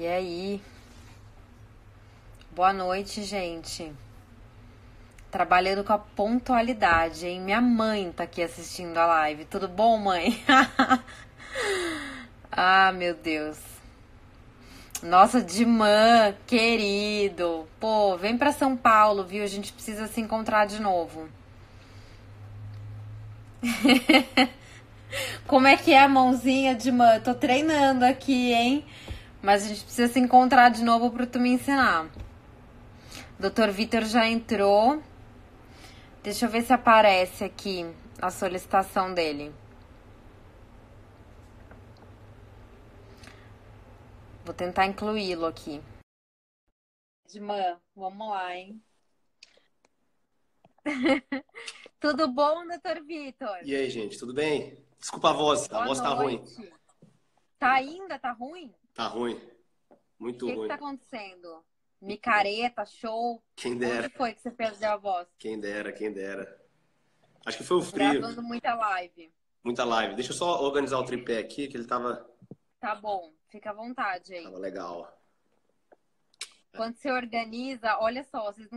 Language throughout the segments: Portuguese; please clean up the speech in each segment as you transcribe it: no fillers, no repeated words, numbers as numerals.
E aí? Boa noite, gente. Trabalhando com a pontualidade, hein? Minha mãe tá aqui assistindo a live. Tudo bom, mãe? Ah, meu Deus. Nossa, Dimã, querido. Pô, vem pra São Paulo, viu? A gente precisa se encontrar de novo. Como é que é a mãozinha, Dimã? Eu tô treinando aqui, hein? Mas a gente precisa se encontrar de novo pra tu me ensinar. Doutor Vitor já entrou. Deixa eu ver se aparece aqui a solicitação dele. Vou tentar incluí-lo aqui. Edmã, vamos lá, hein? Tudo bom, doutor Vitor? E aí, gente, tudo bem? Desculpa a Boa voz tá ruim. noite. Tá ainda? Tá ruim? O Tá ruim, muito que ruim. tá acontecendo? Micareta, show? Quem Onde dera, foi que você perdeu a voz? quem dera, quem dera. Acho que foi o frio, Gravando muita live. muita live. Deixa eu só organizar o tripé aqui, que ele Tá bom, fica à vontade aí. tava legal. Quando você organiza, olha só, vocês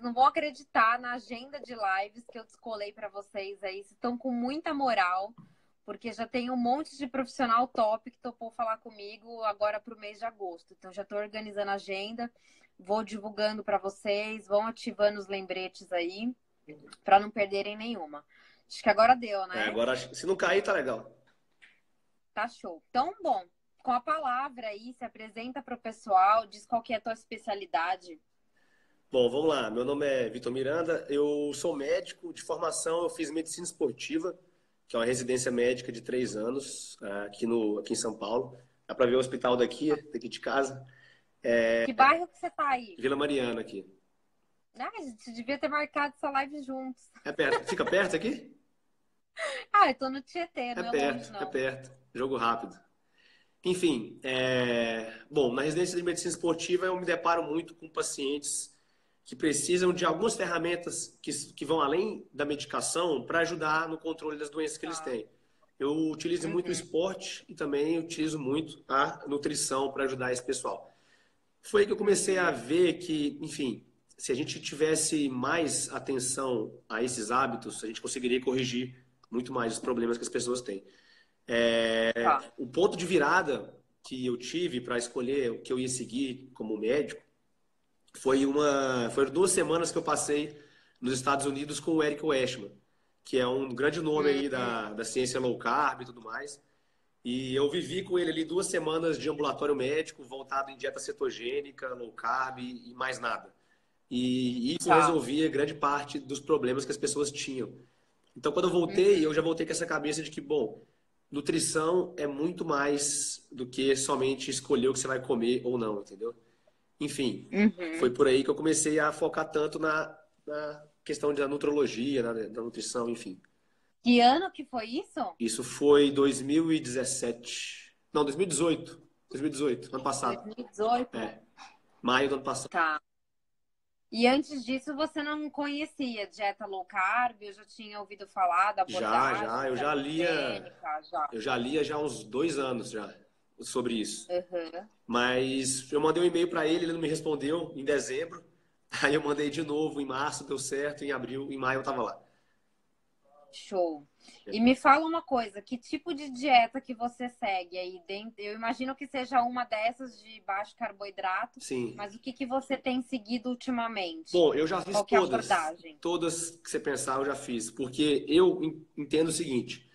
não vão acreditar na agenda de lives que eu descolei pra vocês aí. Vocês estão com muita moral, porque já tem um monte de profissional top que topou falar comigo agora pro mês de agosto. Então já tô organizando a agenda, vou divulgando pra vocês, vão ativando os lembretes aí, pra não perderem nenhuma. Acho que agora deu, É, né? agora, se não cair, tá legal. Tá show. Então, bom, com a palavra aí, se apresenta pro pessoal, diz qual que é a tua especialidade. Bom, vamos lá. Meu nome é Vitor Miranda, eu sou médico de formação, eu fiz medicina esportiva, que é uma residência médica de 3 anos, aqui em São Paulo. Dá pra ver o hospital daqui de casa. Que bairro que você tá aí? Vila Mariana aqui. Ah, a gente devia ter marcado essa live juntos. É perto, fica perto aqui? Ah, eu tô no Tietê, É não é longe, perto, é não. perto. Jogo rápido. Enfim, bom, na residência de medicina esportiva eu me deparo muito com pacientes que precisam de algumas ferramentas que vão além da medicação para ajudar no controle das doenças que eles Tá. têm. Eu utilizo muito o Uhum. esporte e também utilizo muito a nutrição para ajudar esse pessoal. Foi aí que eu comecei a Uhum. ver que, enfim, se a gente tivesse mais atenção a esses hábitos, a gente conseguiria corrigir muito mais os problemas que as pessoas têm. Tá. O ponto de virada que eu tive para escolher o que eu ia seguir como médico foram 2 semanas que eu passei nos Estados Unidos com o Eric Westman, que é um grande nome aí Uhum. da ciência low carb e tudo mais. E eu vivi com ele ali 2 semanas de ambulatório médico, voltado em dieta cetogênica, low carb e mais nada. E isso Tá. resolvia grande parte dos problemas que as pessoas tinham. Então, quando eu voltei, eu Uhum. já voltei com essa cabeça de que, bom, nutrição é muito mais do que somente escolher o que você vai comer ou não, entendeu? Enfim, foi Uhum. por aí que eu comecei a focar tanto na questão da nutrologia, da nutrição, enfim. Que ano que foi isso? Isso foi 2017. Não, 2018. 2018, ano passado. 2018? É, maio do ano passado. Tá. E antes disso você não conhecia dieta low carb? Eu já tinha ouvido falar da Já, abordagem cetogênica, já. eu já lia já há uns 2 anos já sobre isso. Uhum. Mas eu mandei um e-mail para ele, ele não me respondeu em dezembro. Aí eu mandei de novo em março, deu certo, em abril, em maio eu tava lá. Show. E me fala uma coisa, que tipo de dieta que você segue aí dentro? Eu imagino que seja uma dessas de baixo carboidrato, Sim. mas o que que você tem seguido ultimamente? Bom, eu já fiz Qual que é a todas. abordagem? Todas que você pensar eu já fiz. Porque eu entendo o seguinte: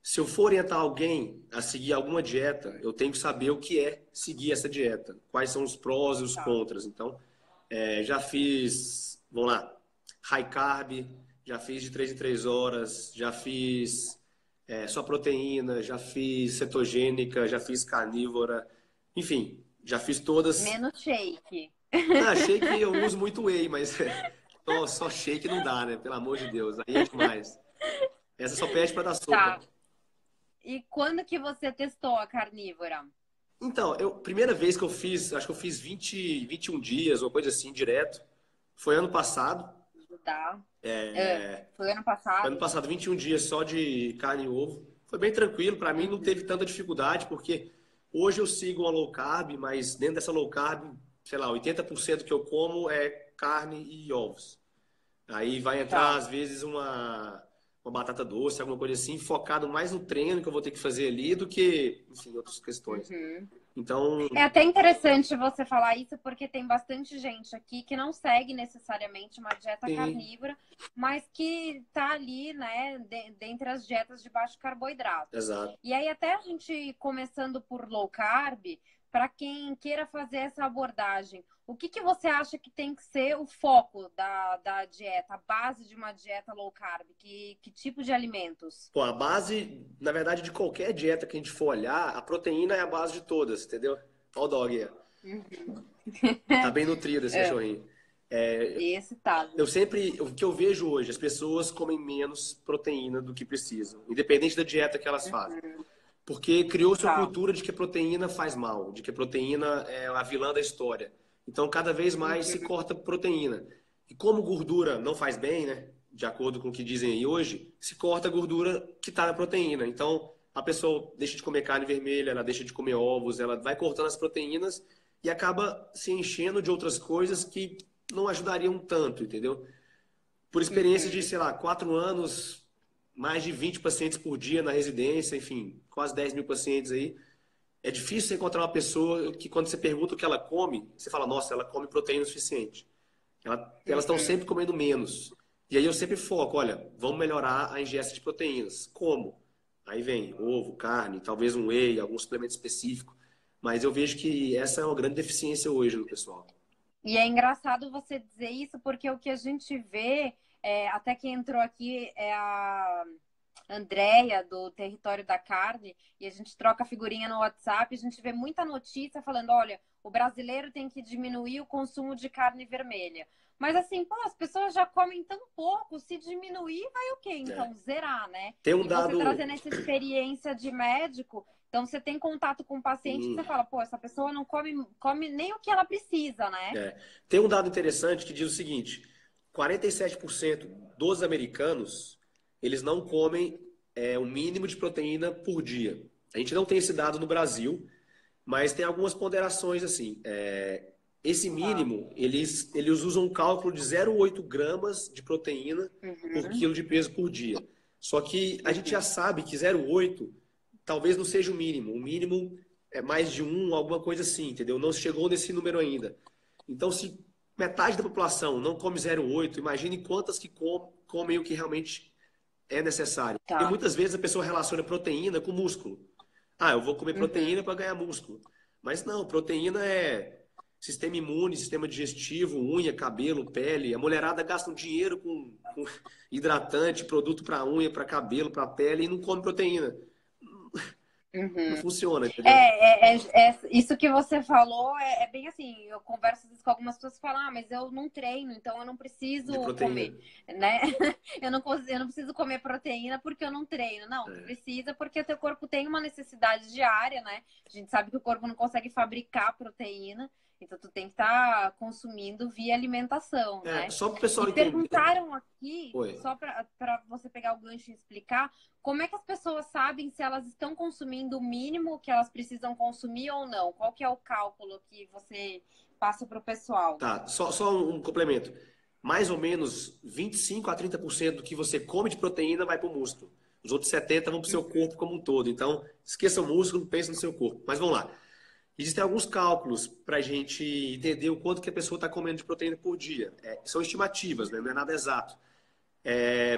se eu for orientar alguém a seguir alguma dieta, eu tenho que saber o que é seguir essa dieta. Quais são os prós e os Tá. contras. Então, já fiz, vamos lá, high carb, já fiz de 3 em 3 horas, já fiz só proteína, já fiz cetogênica, já fiz carnívora, enfim, já fiz todas. Menos shake. Ah, achei que eu uso muito whey, mas só shake não dá, né? Pelo amor de Deus, aí é demais. Essa só pede para dar sopa. Tá. E quando que você testou a carnívora? Então, primeira vez que eu fiz, acho que eu fiz 21 dias, uma coisa assim, direto. Foi ano passado. Tá. Foi ano Foi ano passado? passado, 21 dias só de carne e ovo. Foi bem tranquilo, para mim não Uhum. teve tanta dificuldade, porque Hoje eu sigo uma low carb, mas dentro dessa low carb, sei lá, 80% que eu como é carne e ovos. Aí vai entrar, Tá. às vezes, uma batata doce, alguma coisa assim, focado mais no treino que eu vou ter que fazer ali do que, enfim, outras questões. Uhum. Então, É até interessante você falar isso, porque tem bastante gente aqui que não segue necessariamente uma dieta sim, carnívora, mas que tá ali, né, dentre as dietas de baixo carboidrato. exato. E aí, até a gente começando por low carb, para quem queira fazer essa abordagem, o que você acha que tem que ser o foco da dieta, a base de uma dieta low carb? Que tipo de alimentos? Pô, a base, na verdade, de qualquer dieta que a gente for olhar, a proteína é a base de todas, entendeu? Olha o dog aí. Tá bem nutrido esse É, cachorrinho. É, esse tá. eu sempre, o que eu vejo hoje, as pessoas comem menos proteína do que precisam, independente da dieta que elas fazem. Porque criou-se uma Tá. cultura de que a proteína faz mal, de que a proteína é a vilã da história. Então, cada vez mais se corta proteína. E como gordura não faz bem, né? De acordo com o que dizem aí hoje, se corta a gordura que está na proteína. Então, a pessoa deixa de comer carne vermelha, ela deixa de comer ovos, ela vai cortando as proteínas e acaba se enchendo de outras coisas que não ajudariam tanto, entendeu? Por experiência de, sei lá, 4 anos, mais de 20 pacientes por dia na residência, enfim, quase 10 mil pacientes aí. É difícil você encontrar uma pessoa que, quando você pergunta o que ela come, você fala, nossa, ela come proteína o suficiente. Elas estão sempre comendo menos. E aí eu sempre foco, olha, vamos melhorar a ingesta de proteínas. Como? Aí vem ovo, carne, talvez um whey, algum suplemento específico. Mas eu vejo que essa é uma grande deficiência hoje no pessoal. E é engraçado você dizer isso, porque o que a gente vê, até que entrou aqui, é a Andréia, do Território da Carne, e a gente troca figurinha no WhatsApp, a gente vê muita notícia falando, olha, o brasileiro tem que diminuir o consumo de carne vermelha. Mas assim, pô, as pessoas já comem tão pouco, se diminuir, vai o quê? É. Então, zerar, né? Tem um E você dado. trazendo essa experiência de médico, então você tem contato com o paciente que você fala, pô, essa pessoa não come nem o que ela precisa, né? Tem um dado interessante que diz o seguinte: 47% dos americanos eles não comem o mínimo de proteína por dia. A gente não tem esse dado no Brasil, mas tem algumas ponderações assim. Esse Tá. mínimo, eles usam um cálculo de 0,8 gramas de proteína por quilo de peso por dia. Só que a gente já sabe que 0,8 talvez não seja o mínimo. O mínimo é mais de um, alguma coisa assim, entendeu? Não chegou nesse número ainda. Então, se metade da população não come 0,8, imagine quantas que comem o que realmente é necessário. Porque Tá. muitas vezes a pessoa relaciona proteína com músculo. Ah, eu vou comer proteína para ganhar músculo. Mas não, proteína é sistema imune, sistema digestivo, unha, cabelo, pele. A mulherada gasta um dinheiro com hidratante, produto para unha, para cabelo, para pele e não come proteína. Não Uhum. funciona, entendeu? Isso que você falou é bem assim. Eu converso às vezes com algumas pessoas que falam, ah, mas eu não treino, então eu não De preciso proteína. comer, né? Eu não preciso comer proteína porque eu não treino. Não, tu É. precisa porque o teu corpo tem uma necessidade diária, né? A gente sabe que o corpo não consegue fabricar proteína, então tu tem que estar consumindo via alimentação, né? Só para o E pessoal entender. perguntaram aqui, Oi. só para você pegar o gancho e explicar, como é que as pessoas sabem se elas estão consumindo o mínimo que elas precisam consumir ou não? Qual que é o cálculo que você passa para o pessoal? Tá, só um complemento. Mais ou menos 25 a 30% do que você come de proteína vai para o músculo. Os outros 70% vão para o seu corpo como um todo. Então, esqueça o músculo, pense no seu corpo. Mas vamos lá. Existem alguns cálculos para a gente entender o quanto que a pessoa está comendo de proteína por dia. São estimativas, né? Não é nada exato.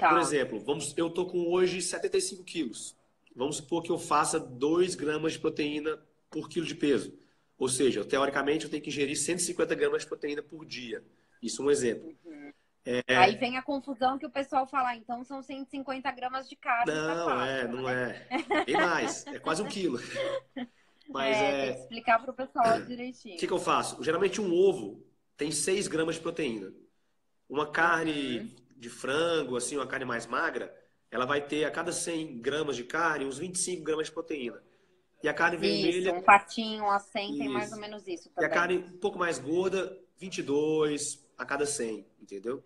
Por Tá. exemplo, eu estou com hoje 75 quilos. Vamos supor que eu faça 2 gramas de proteína por quilo de peso. Ou seja, teoricamente eu tenho que ingerir 150 gramas de proteína por dia. Isso é um exemplo. Aí vem a confusão que o pessoal fala, ah, então são 150 gramas de carne, tá Não, fácil, não né? é. Bem mais. É quase 1 quilo. Mas Tem que explicar para o pessoal o que direitinho. eu faço? Geralmente um ovo tem 6 gramas de proteína. Uma carne de frango, assim, uma carne mais magra, ela vai ter a cada 100 gramas de carne uns 25 gramas de proteína. E a carne Isso, vermelha, um patinho, a 100 tem mais ou isso. menos isso E a também. carne um pouco mais gorda, 22 a cada 100, entendeu?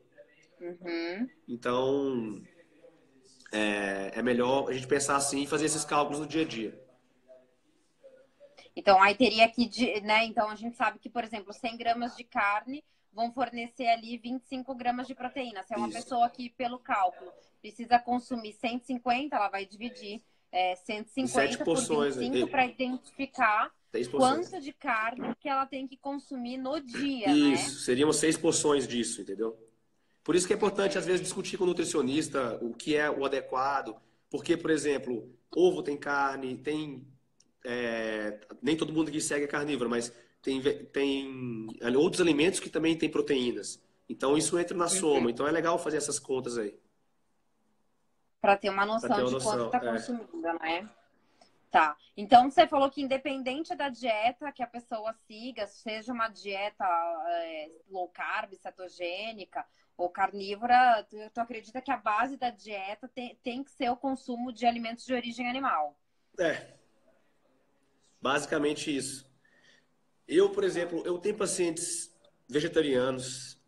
Uhum. Então, é melhor a gente pensar assim e fazer esses cálculos no dia a dia. Então, aí teria que, né? Então, a gente sabe que, por exemplo, 100 gramas de carne vão fornecer ali 25 gramas de proteína. Se é uma Isso. pessoa que, pelo cálculo, precisa consumir 150, ela vai dividir Em 7 150 por porções, 25 para identificar 6 porções. quanto de carne que ela tem que consumir no dia, né? Isso, seriam 6 porções disso, entendeu? Por isso que é importante, às Uhum. vezes, discutir com o nutricionista o que é o adequado. Porque, por exemplo, ovo tem carne, nem todo mundo que segue é carnívoro, mas tem outros alimentos que também têm proteínas. Então, isso entra na Uhum. soma. Então, é legal fazer essas contas aí, Para ter uma para ter noção uma de quanto noção. está consumindo, né? Tá. Então você falou que independente da dieta que a pessoa siga, seja uma dieta low carb, cetogênica ou carnívora, tu acredita que a base da dieta tem que ser o consumo de alimentos de origem animal? É, basicamente isso. Eu, por exemplo, eu tenho pacientes vegetarianos,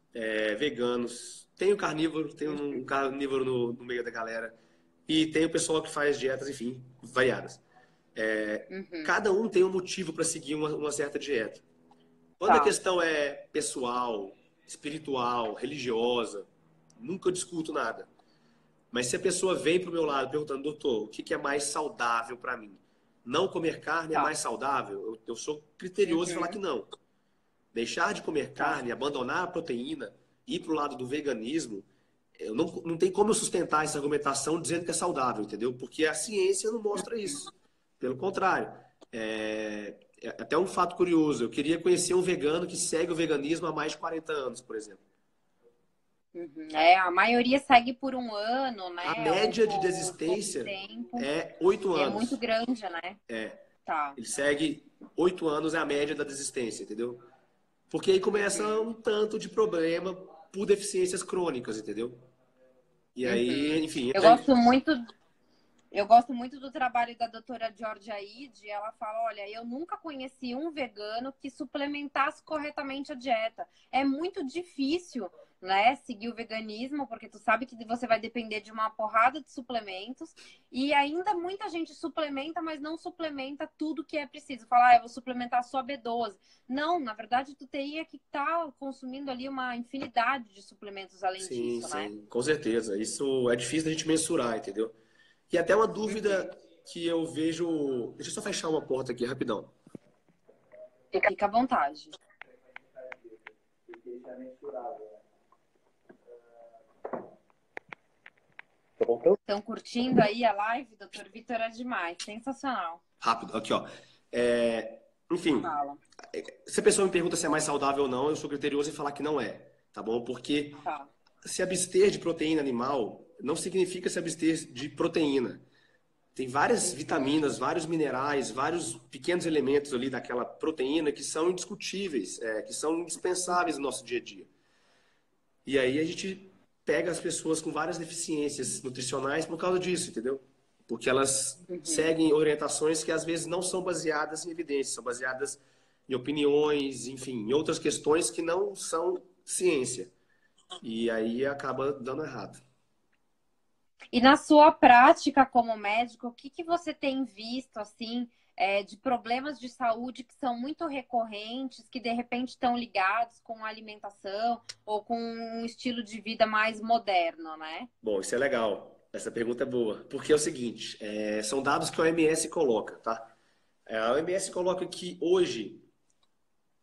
veganos, tenho um carnívoro no meio da galera e tem o pessoal que faz dietas, enfim, variadas. Uhum. Cada um tem um motivo para seguir uma certa dieta. Quando a Tá. questão é pessoal, espiritual, religiosa, nunca eu discuto nada. Mas se a pessoa vem para o meu lado perguntando, doutor, o que é mais saudável para mim? Não comer carne é Tá. mais saudável? Eu sou criterioso em falar que Uhum. não. Deixar de comer Tá. carne, abandonar a proteína, ir para o lado do veganismo, não tem como eu sustentar essa argumentação dizendo que é saudável, entendeu? Porque a ciência não mostra isso. Pelo contrário. É até um fato curioso. Eu queria conhecer um vegano que segue o veganismo há mais de 40 anos, por exemplo. Uhum. A maioria segue por um ano, A né? Ou média de por pouco desistência tempo. é 8 É muito anos. grande, né? Tá. Ele segue 8 anos é a média da desistência, entendeu? Porque aí começa Uhum. um tanto de problema por deficiências crônicas, entendeu? E aí, Uhum. enfim, Eu gosto muito Eu gosto muito do trabalho da doutora Georgia Ide. Ela fala, olha, eu nunca conheci um vegano que suplementasse corretamente a dieta. É muito difícil, né, seguir o veganismo, porque tu sabe que você vai depender de uma porrada de suplementos. E ainda muita gente suplementa, mas não suplementa tudo que é preciso. Fala, eu vou suplementar só B12. Não, na verdade, tu teria que estar consumindo ali uma infinidade de suplementos além sim, disso, né? sim, com certeza. Isso é difícil da gente mensurar, entendeu? E até uma Uhum. dúvida que eu vejo. Deixa eu só fechar uma porta aqui rapidão. Fica à vontade. Estão curtindo aí a live? Doutor Vitor é demais. Sensacional. Rápido, aqui, ó. Enfim, Fala. se a pessoa me pergunta se é mais saudável ou não, eu sou criterioso em falar que não é, tá bom? Porque Tá. se abster de proteína animal não significa se abster de proteína. Tem várias Uhum. vitaminas, vários minerais, vários pequenos elementos ali daquela proteína que são indiscutíveis, que são indispensáveis no nosso dia a dia. E aí a gente pega as pessoas com várias deficiências nutricionais por causa disso, entendeu? Porque elas Uhum. seguem orientações que às vezes não são baseadas em evidências, são baseadas em opiniões, enfim, em outras questões que não são ciência. E aí acaba dando errado. E na sua prática como médico, o que que você tem visto assim de problemas de saúde que são muito recorrentes, que de repente estão ligados com a alimentação ou com um estilo de vida mais moderno, né? Bom, isso é legal. Essa pergunta é boa. Porque é o seguinte, são dados que a OMS coloca, tá? A OMS coloca que hoje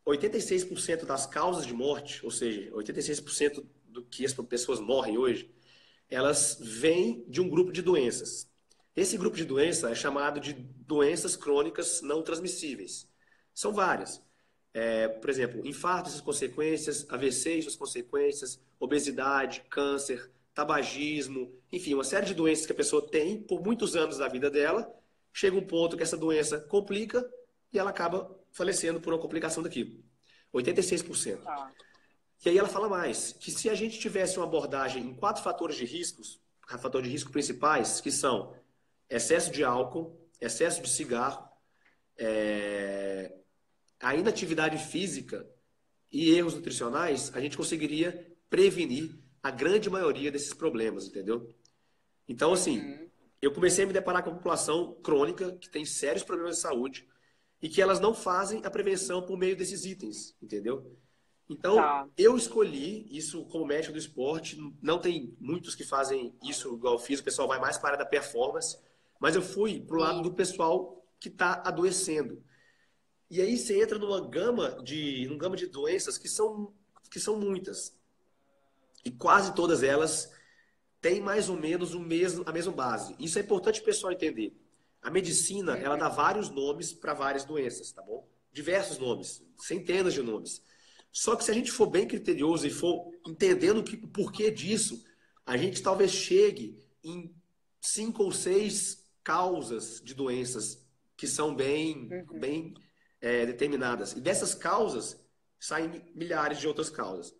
86% das causas de morte, ou seja, 86% do que as pessoas morrem hoje, elas vêm de um grupo de doenças. Esse grupo de doença é chamado de doenças crônicas não transmissíveis. São várias. Por exemplo, infarto e suas consequências, AVC e suas consequências, obesidade, câncer, tabagismo, enfim, uma série de doenças que a pessoa tem por muitos anos da vida dela. Chega um ponto que essa doença complica e ela acaba falecendo por uma complicação daquilo. 86%. Tá. E aí ela fala mais, que se a gente tivesse uma abordagem em 4 fatores de risco principais, que são excesso de álcool, excesso de cigarro, a inatividade física e erros nutricionais, a gente conseguiria prevenir a grande maioria desses problemas, entendeu? Então, assim, Uhum. eu comecei a me deparar com a população crônica que tem sérios problemas de saúde. e que elas não fazem a prevenção por meio desses itens, entendeu? Então, Tá. eu escolhi isso como médico do esporte. Não tem muitos que fazem isso igual eu fiz, o pessoal vai mais para a área da performance, mas eu fui para o lado do Sim. pessoal que está adoecendo. E aí você entra num gama de doenças que são muitas. E quase todas elas têm mais ou menos a mesma base. Isso é importante o pessoal entender. A medicina, ela dá vários nomes para várias doenças, tá bom? Diversos nomes, centenas de nomes. Só que se a gente for bem criterioso e for entendendo o porquê disso, a gente talvez chegue em 5 ou 6 causas de doenças que são bem determinadas. E dessas causas saem milhares de outras causas.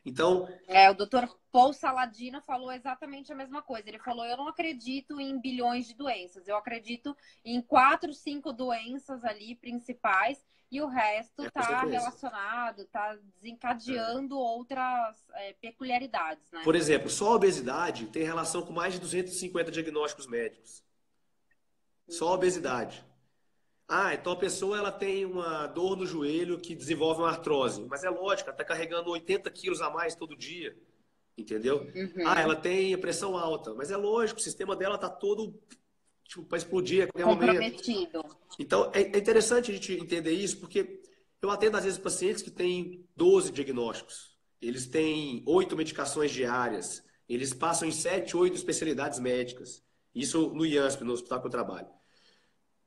Então, O doutor Paul Saladino falou exatamente a mesma coisa. Ele falou: eu não acredito em bilhões de doenças, eu acredito em 4, 5 doenças ali principais e o resto é está consequência. relacionado, está desencadeando outras peculiaridades, né? Por exemplo, só a obesidade tem relação com mais de 250 diagnósticos médicos. Só a obesidade. Ah, então a pessoa ela tem uma dor no joelho que desenvolve uma artrose. Mas é lógico, ela está carregando 80 quilos a mais todo dia. Entendeu? Ah, ela tem a pressão alta. Mas é lógico, o sistema dela está todo tipo, para explodir a qualquer momento. Comprometido. Então é interessante a gente entender isso, porque eu atendo às vezes pacientes que têm 12 diagnósticos. Eles têm 8 medicações diárias. Eles passam em 7, 8 especialidades médicas. Isso no IANSP, no hospital que eu trabalho.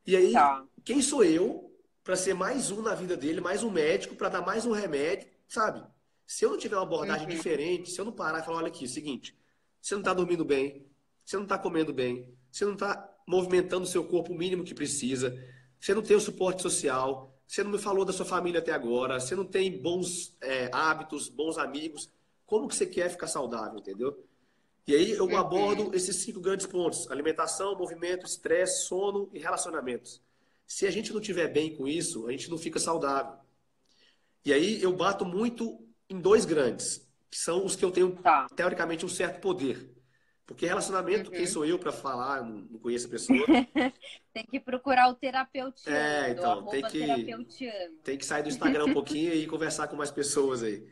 E aí, Tá. quem sou eu para ser mais um na vida dele, mais um médico, para dar mais um remédio, sabe? Se eu não tiver uma abordagem diferente, se eu não parar e falar, olha aqui, é o seguinte, você não está dormindo bem, você não está comendo bem, você não está movimentando o seu corpo o mínimo que precisa, você não tem o suporte social, você não me falou da sua família até agora, você não tem bons hábitos, bons amigos, como que você quer ficar saudável, entendeu? E aí eu abordo esses 5 grandes pontos: alimentação, movimento, estresse, sono e relacionamentos. Se a gente não tiver bem com isso, a gente não fica saudável. E aí eu bato muito em 2 grandes, que são os que eu tenho, Tá. teoricamente, um certo poder. Porque relacionamento, quem sou eu para falar? Eu não conheço a pessoa. Tem que procurar o terapeutiano, Então, @terapeutiano tem que sair do Instagram um pouquinho e conversar com mais pessoas aí.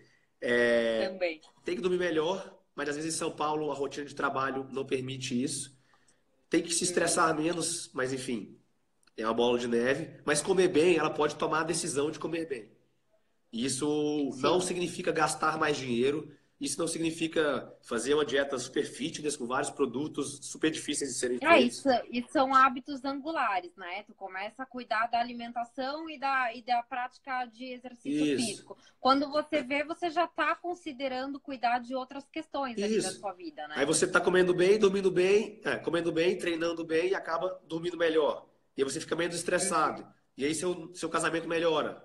também. Tem que dormir melhor, mas às vezes em São Paulo a rotina de trabalho não permite isso. Tem que se estressar menos, mas enfim, é uma bola de neve. Mas comer bem, ela pode tomar a decisão de comer bem. Isso não Sim. significa gastar mais dinheiro, isso não significa fazer uma dieta super fitness com vários produtos super difíceis de serem feitos. Isso são hábitos angulares, né? Tu começa a cuidar da alimentação e da prática de exercício Isso, físico. Quando você vê, você já está considerando cuidar de outras questões ali da isso. sua vida, Aí né? você está comendo bem, dormindo bem, comendo bem, treinando bem e acaba dormindo melhor. E aí você fica menos estressado. E aí seu casamento melhora.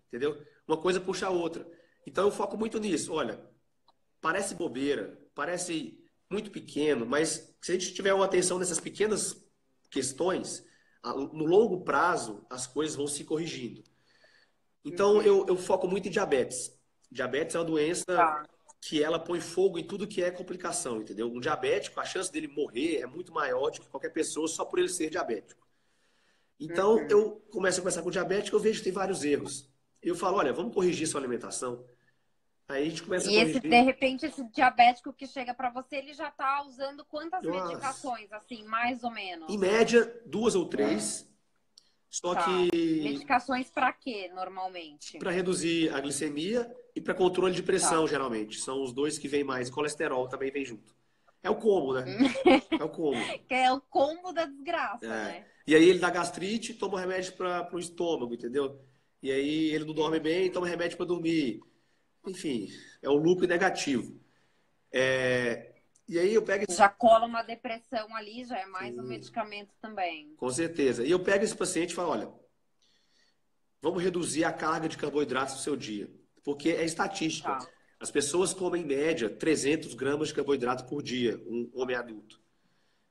Entendeu? Uma coisa puxa a outra. Então eu foco muito nisso. Olha, parece bobeira, parece muito pequeno, mas se a gente tiver uma atenção nessas pequenas questões, no longo prazo as coisas vão se corrigindo. Então eu foco muito em diabetes. Diabetes é uma doença Tá. que ela põe fogo em tudo que é complicação, entendeu? Um diabético, a chance dele morrer é muito maior do que qualquer pessoa só por ele ser diabético. Então, eu começo a conversar com o diabético, eu vejo que tem vários erros. Eu falo, olha, vamos corrigir sua alimentação. Aí a gente começa a E de corrigir. repente, esse diabético que chega para você, ele já está usando quantas Nossa, medicações, assim, mais ou em menos? média, 2 ou 3. Só Tá. que Medicações para quê, normalmente? para reduzir a glicemia e para controle de pressão, Tá. geralmente. São os dois que vêm mais. E colesterol também vem junto. É o combo, né? É o combo. Que é o combo da desgraça, É. né? E aí ele dá gastrite, toma remédio para o estômago, entendeu? E aí ele não dorme bem, toma remédio para dormir. Enfim, é um loop negativo. E aí eu pego esse... Já cola uma depressão ali, já é mais um medicamento também. Com certeza. E eu pego esse paciente e falo, olha, vamos reduzir a carga de carboidratos no seu dia. Porque é estatística. Tá. As pessoas comem, em média, 300 gramas de carboidrato por dia, um homem adulto.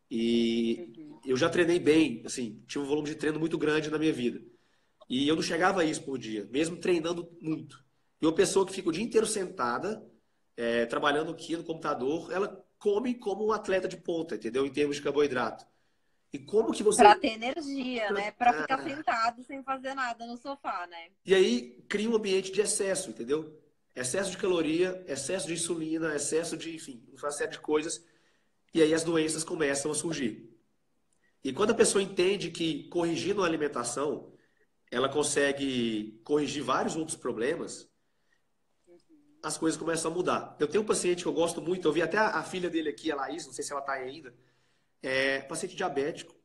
E eu já treinei bem, assim, tinha um volume de treino muito grande na minha vida. E eu não chegava a isso por dia, mesmo treinando muito. E uma pessoa que fica o dia inteiro sentada, trabalhando aqui no computador, ela come como um atleta de ponta, entendeu? Em termos de carboidrato. E como que você... Pra ter energia, né? Pra ficar sentado sem fazer nada no sofá, né? E aí cria um ambiente de excesso, entendeu? Excesso de caloria, excesso de insulina, excesso de, enfim, uma série de coisas. E aí as doenças começam a surgir. E quando a pessoa entende que corrigindo a alimentação, ela consegue corrigir vários outros problemas, as coisas começam a mudar. Eu tenho um paciente que eu gosto muito, eu vi até a filha dele aqui, a Laís, não sei se ela está aí ainda, é paciente diabético,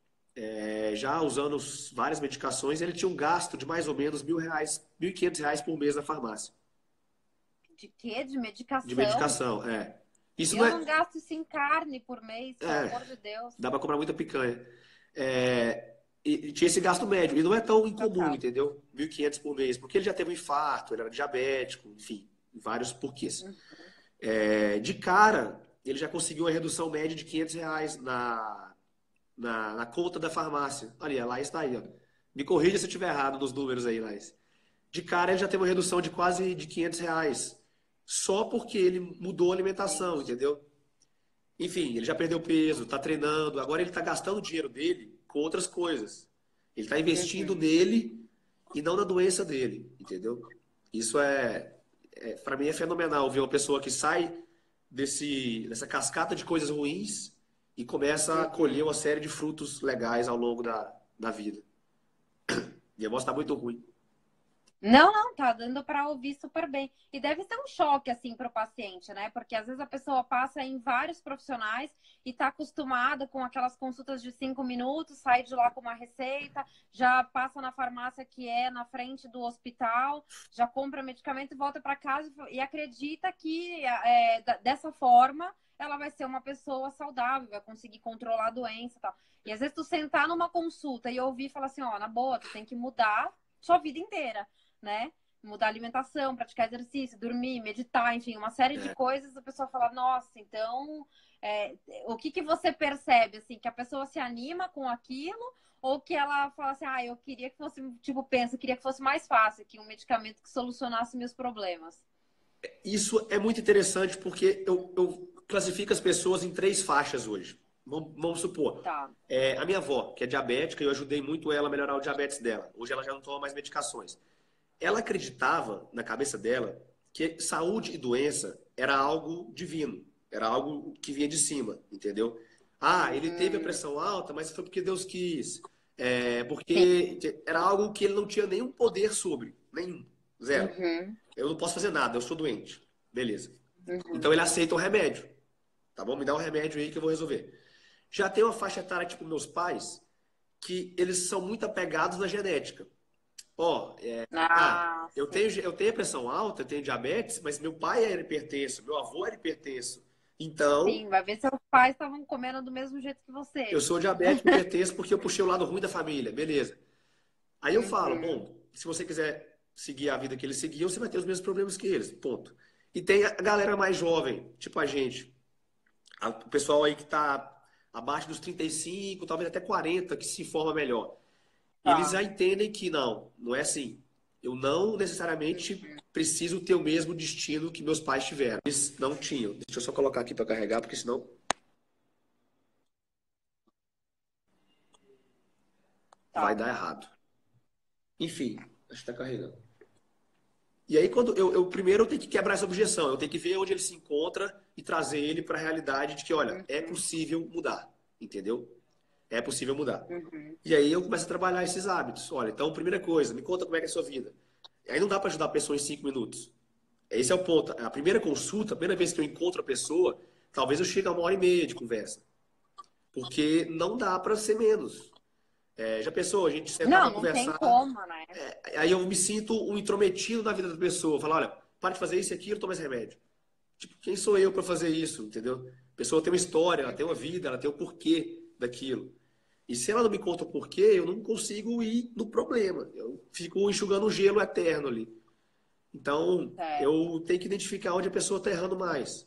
já usando várias medicações, ele tinha um gasto de mais ou menos R$ 1.000, R$ 1.500 por mês na farmácia. De quê? De De medicação? medicação, é. Isso não Eu é. não gasto isso em carne por mês, pelo amor de Deus. Dá para comprar muita picanha. E tinha esse gasto médio. E não é tão incomum, Total. entendeu? 1.500 por mês. Porque ele já teve um infarto, ele era diabético, enfim, vários porquês. De cara, ele já conseguiu uma redução média de R$ 500 na conta da farmácia. Ali, a Laís está aí, ó. Me corrija se eu estiver errado nos números aí, Laís. De cara, ele já teve uma redução de quase de R$ 500. Só porque ele mudou a alimentação, entendeu? Enfim, ele já perdeu peso, está treinando, agora ele está gastando o dinheiro dele com outras coisas. Ele está investindo nele e não na doença dele, entendeu? Isso para mim é fenomenal ver uma pessoa que sai dessa cascata de coisas ruins e começa a colher uma série de frutos legais ao longo da vida. Minha voz está muito ruim. Não, não, tá dando para ouvir super bem. E deve ser um choque, assim, para o paciente, né? Porque às vezes a pessoa passa em vários profissionais e tá acostumada com aquelas consultas de 5 minutos, sai de lá com uma receita, já passa na farmácia que é na frente do hospital, já compra medicamento e volta para casa e acredita que dessa forma ela vai ser uma pessoa saudável, vai conseguir controlar a doença e tal. E às vezes tu sentar numa consulta e ouvir e falar assim, ó, na boa, tu tem que mudar sua vida inteira, né? Mudar a alimentação, praticar exercício, dormir, meditar, enfim, uma série de coisas. A pessoa fala, nossa, então, o que você percebe, assim, que a pessoa se anima com aquilo ou que ela fala assim, eu queria que fosse, tipo, eu queria que fosse mais fácil, que um medicamento que solucionasse meus problemas. Isso é muito interessante porque eu classifico as pessoas em 3 faixas hoje. Vamos supor, Tá. a minha avó, que é diabética, eu ajudei muito ela a melhorar o diabetes dela. Hoje ela já não toma mais medicações. Ela acreditava, na cabeça dela, que saúde e doença era algo divino, era algo que vinha de cima, entendeu? Ele teve a pressão alta, mas foi porque Deus quis. Porque era algo que ele não tinha nenhum poder sobre, nenhum, zero. Eu não posso fazer nada, eu sou doente. Beleza. Então ele aceita o remédio. Tá bom? Me dá um remédio aí que eu vou resolver. Já tem uma faixa etária, tipo meus pais, que eles são muito apegados na genética. Eu tenho pressão alta, eu tenho diabetes, mas meu pai era hipertenso, meu avô era hipertenso. Então, Sim, vai ver se seus pais estavam comendo do mesmo jeito que você. eu sou diabético hipertenso porque eu puxei o lado ruim da família. Beleza. Aí eu falo, bom, se você quiser seguir a vida que eles seguiam, você vai ter os mesmos problemas que eles. Ponto. E tem a galera mais jovem, tipo a gente. O pessoal aí que está abaixo dos 35, talvez até 40, que se informa melhor. Tá. Eles já entendem que não é assim. Eu não necessariamente preciso ter o mesmo destino que meus pais tiveram. Eles não tinham. Deixa eu só colocar aqui para carregar, porque senão vai dar errado. Enfim, acho que está carregando. E aí, quando primeiro eu tenho que quebrar essa objeção, eu tenho que ver onde ele se encontra e trazer ele para a realidade de que, olha, é possível mudar, entendeu? É possível mudar. E aí eu começo a trabalhar esses hábitos. Olha, então, primeira coisa, me conta como é que é a sua vida. Aí não dá para ajudar a pessoa em 5 minutos. Esse é o ponto. A primeira consulta, a primeira vez que eu encontro a pessoa, talvez eu chegue a 1h30 de conversa. Porque não dá para ser menos. Já pensou? A gente sentar para conversar. Não tem como, né? Aí eu me sinto um intrometido na vida da pessoa. Falar, olha, para de fazer isso e aquilo, toma esse remédio. Tipo, quem sou eu para fazer isso, entendeu? A pessoa tem uma história, ela tem uma vida, ela tem o porquê daquilo. E se ela não me conta o porquê, eu não consigo ir no problema. Eu fico enxugando o gelo eterno ali. Então, eu tenho que identificar onde a pessoa está errando mais.